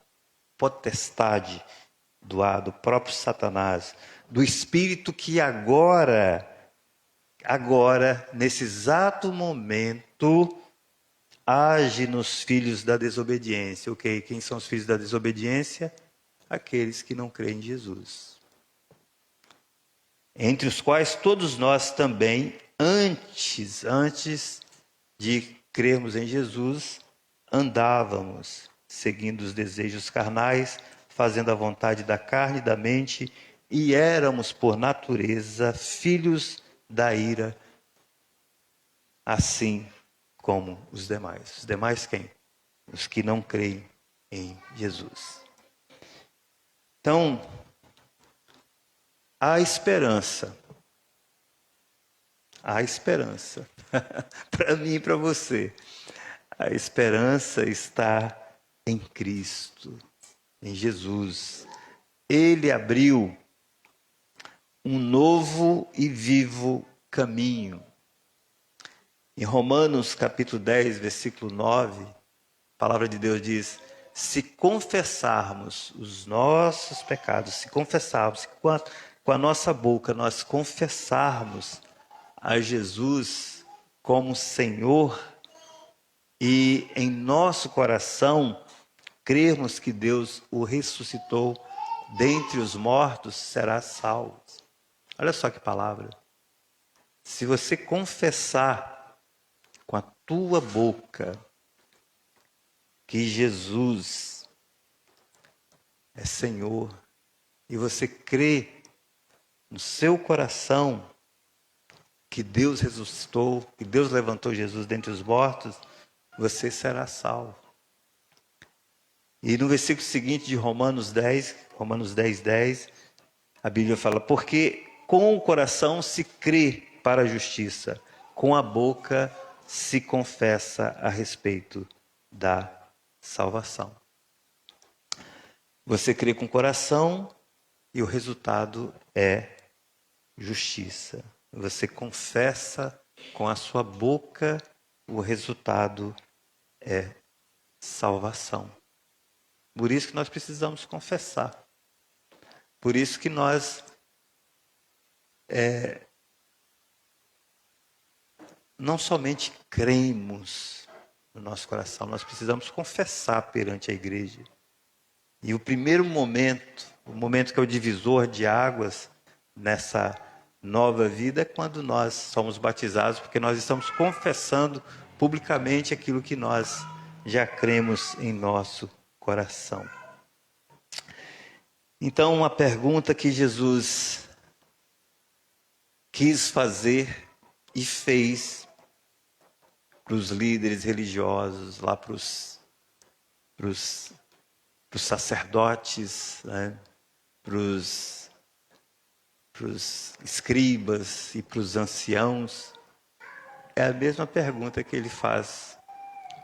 [SPEAKER 3] potestade do ar, do próprio Satanás, do espírito que agora, nesse exato momento, age nos filhos da desobediência. Ok, quem são os filhos da desobediência? Aqueles que não creem em Jesus. Entre os quais todos nós também, antes de crermos em Jesus, andávamos, seguindo os desejos carnais, fazendo a vontade da carne e da mente, e éramos, por natureza, filhos da ira, assim como os demais. Os demais quem? Os que não creem em Jesus. Então, há esperança. Há esperança. Para mim e para você. A esperança está em Cristo, em Jesus. Ele abriu um novo e vivo caminho. Em Romanos capítulo 10, versículo 9, a palavra de Deus diz: se confessarmos os nossos pecados, se confessarmos com a nossa boca, nós confessarmos a Jesus como Senhor e em nosso coração crermos que Deus o ressuscitou dentre os mortos, será salvo. Olha só que palavra. Se você confessar com a tua boca que Jesus é Senhor e você crê no seu coração que Deus ressuscitou, que Deus levantou Jesus dentre os mortos, você será salvo. E no versículo seguinte de Romanos 10, 10, a Bíblia fala: porque com o coração se crê para a justiça, com a boca se confessa a respeito da salvação. Você crê com o coração e o resultado é justiça. Você confessa com a sua boca, o resultado é salvação. Por isso que nós precisamos confessar. Por isso que nós não somente cremos no nosso coração, nós precisamos confessar perante a igreja. E o primeiro momento, o momento que é o divisor de águas nessa nova vida, é quando nós somos batizados, porque nós estamos confessando publicamente aquilo que nós já cremos em nosso coração. Então, uma pergunta que Jesus quis fazer e fez para os líderes religiosos, lá para os sacerdotes, né? para os escribas e para os anciãos, é a mesma pergunta que ele faz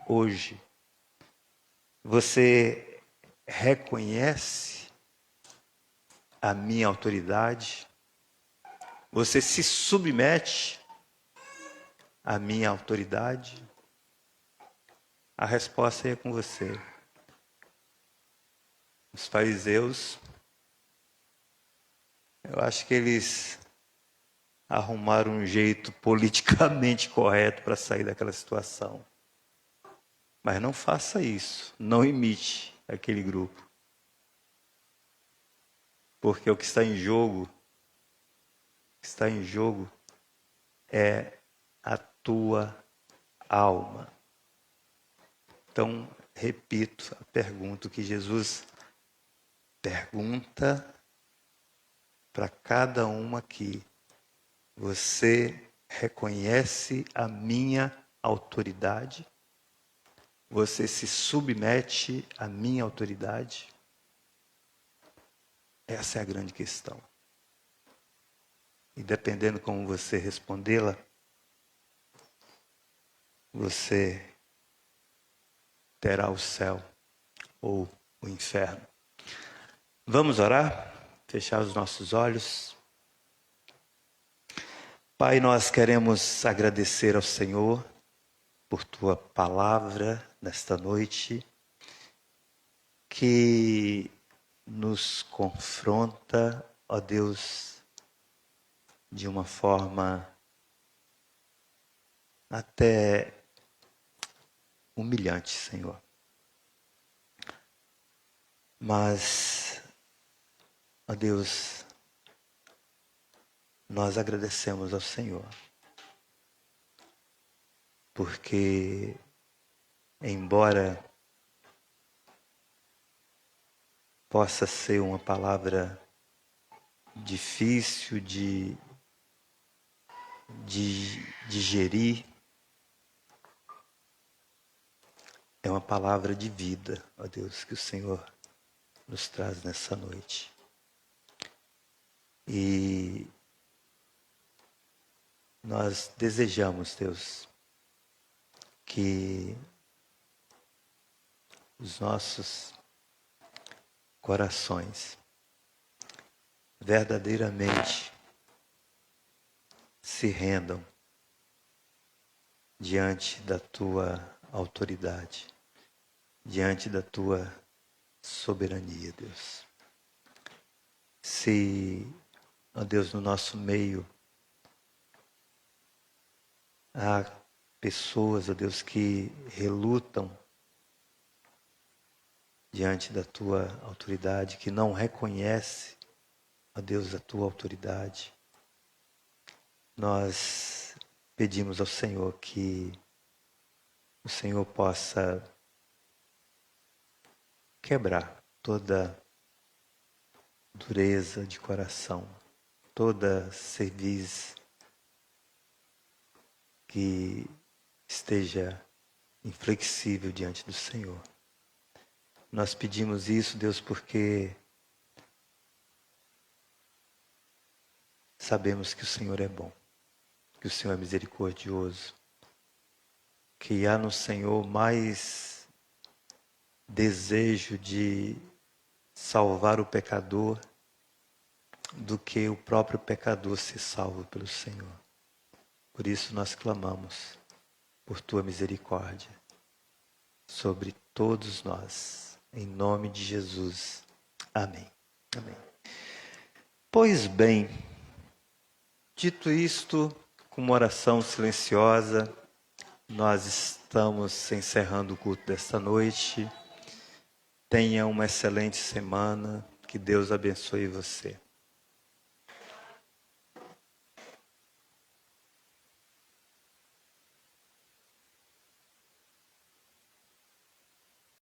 [SPEAKER 3] hoje. Você reconhece a minha autoridade? Você se submete à minha autoridade? A resposta é com você. Os fariseus, eu acho que eles arrumaram um jeito politicamente correto para sair daquela situação. Mas não faça isso, não imite aquele grupo. Porque o que está em jogo é a tua alma. Então, repito a pergunta que Jesus pergunta para cada uma aqui: você reconhece a minha autoridade? Você se submete à minha autoridade? Essa é a grande questão. E dependendo como você respondê-la, você terá o céu ou o inferno. Vamos orar? Fechar os nossos olhos. Pai, nós queremos agradecer ao Senhor por tua palavra nesta noite, que nos confronta, ó Deus, de uma forma até humilhante, Senhor. Mas, ó Deus, nós agradecemos ao Senhor, porque, embora possa ser uma palavra difícil de digerir. É uma palavra de vida, ó Deus, que o Senhor nos traz nessa noite. E nós desejamos, Deus, que os nossos corações verdadeiramente se rendam diante da tua autoridade, diante da tua soberania, Deus. Se, ó Deus, no nosso meio há pessoas, ó Deus, que relutam diante da tua autoridade, que não reconhece, ó Deus, a tua autoridade, nós pedimos ao Senhor que o Senhor possa quebrar toda dureza de coração, toda cerviz que esteja inflexível diante do Senhor. Nós pedimos isso, Deus, porque sabemos que o Senhor é bom, que o Senhor é misericordioso, que há no Senhor mais desejo de salvar o pecador do que o próprio pecador ser salvo pelo Senhor. Por isso nós clamamos por tua misericórdia sobre todos nós, em nome de Jesus. Amém. Amém. Pois bem, dito isto, com uma oração silenciosa, nós estamos encerrando o culto desta noite. Tenha uma excelente semana. Que Deus abençoe você.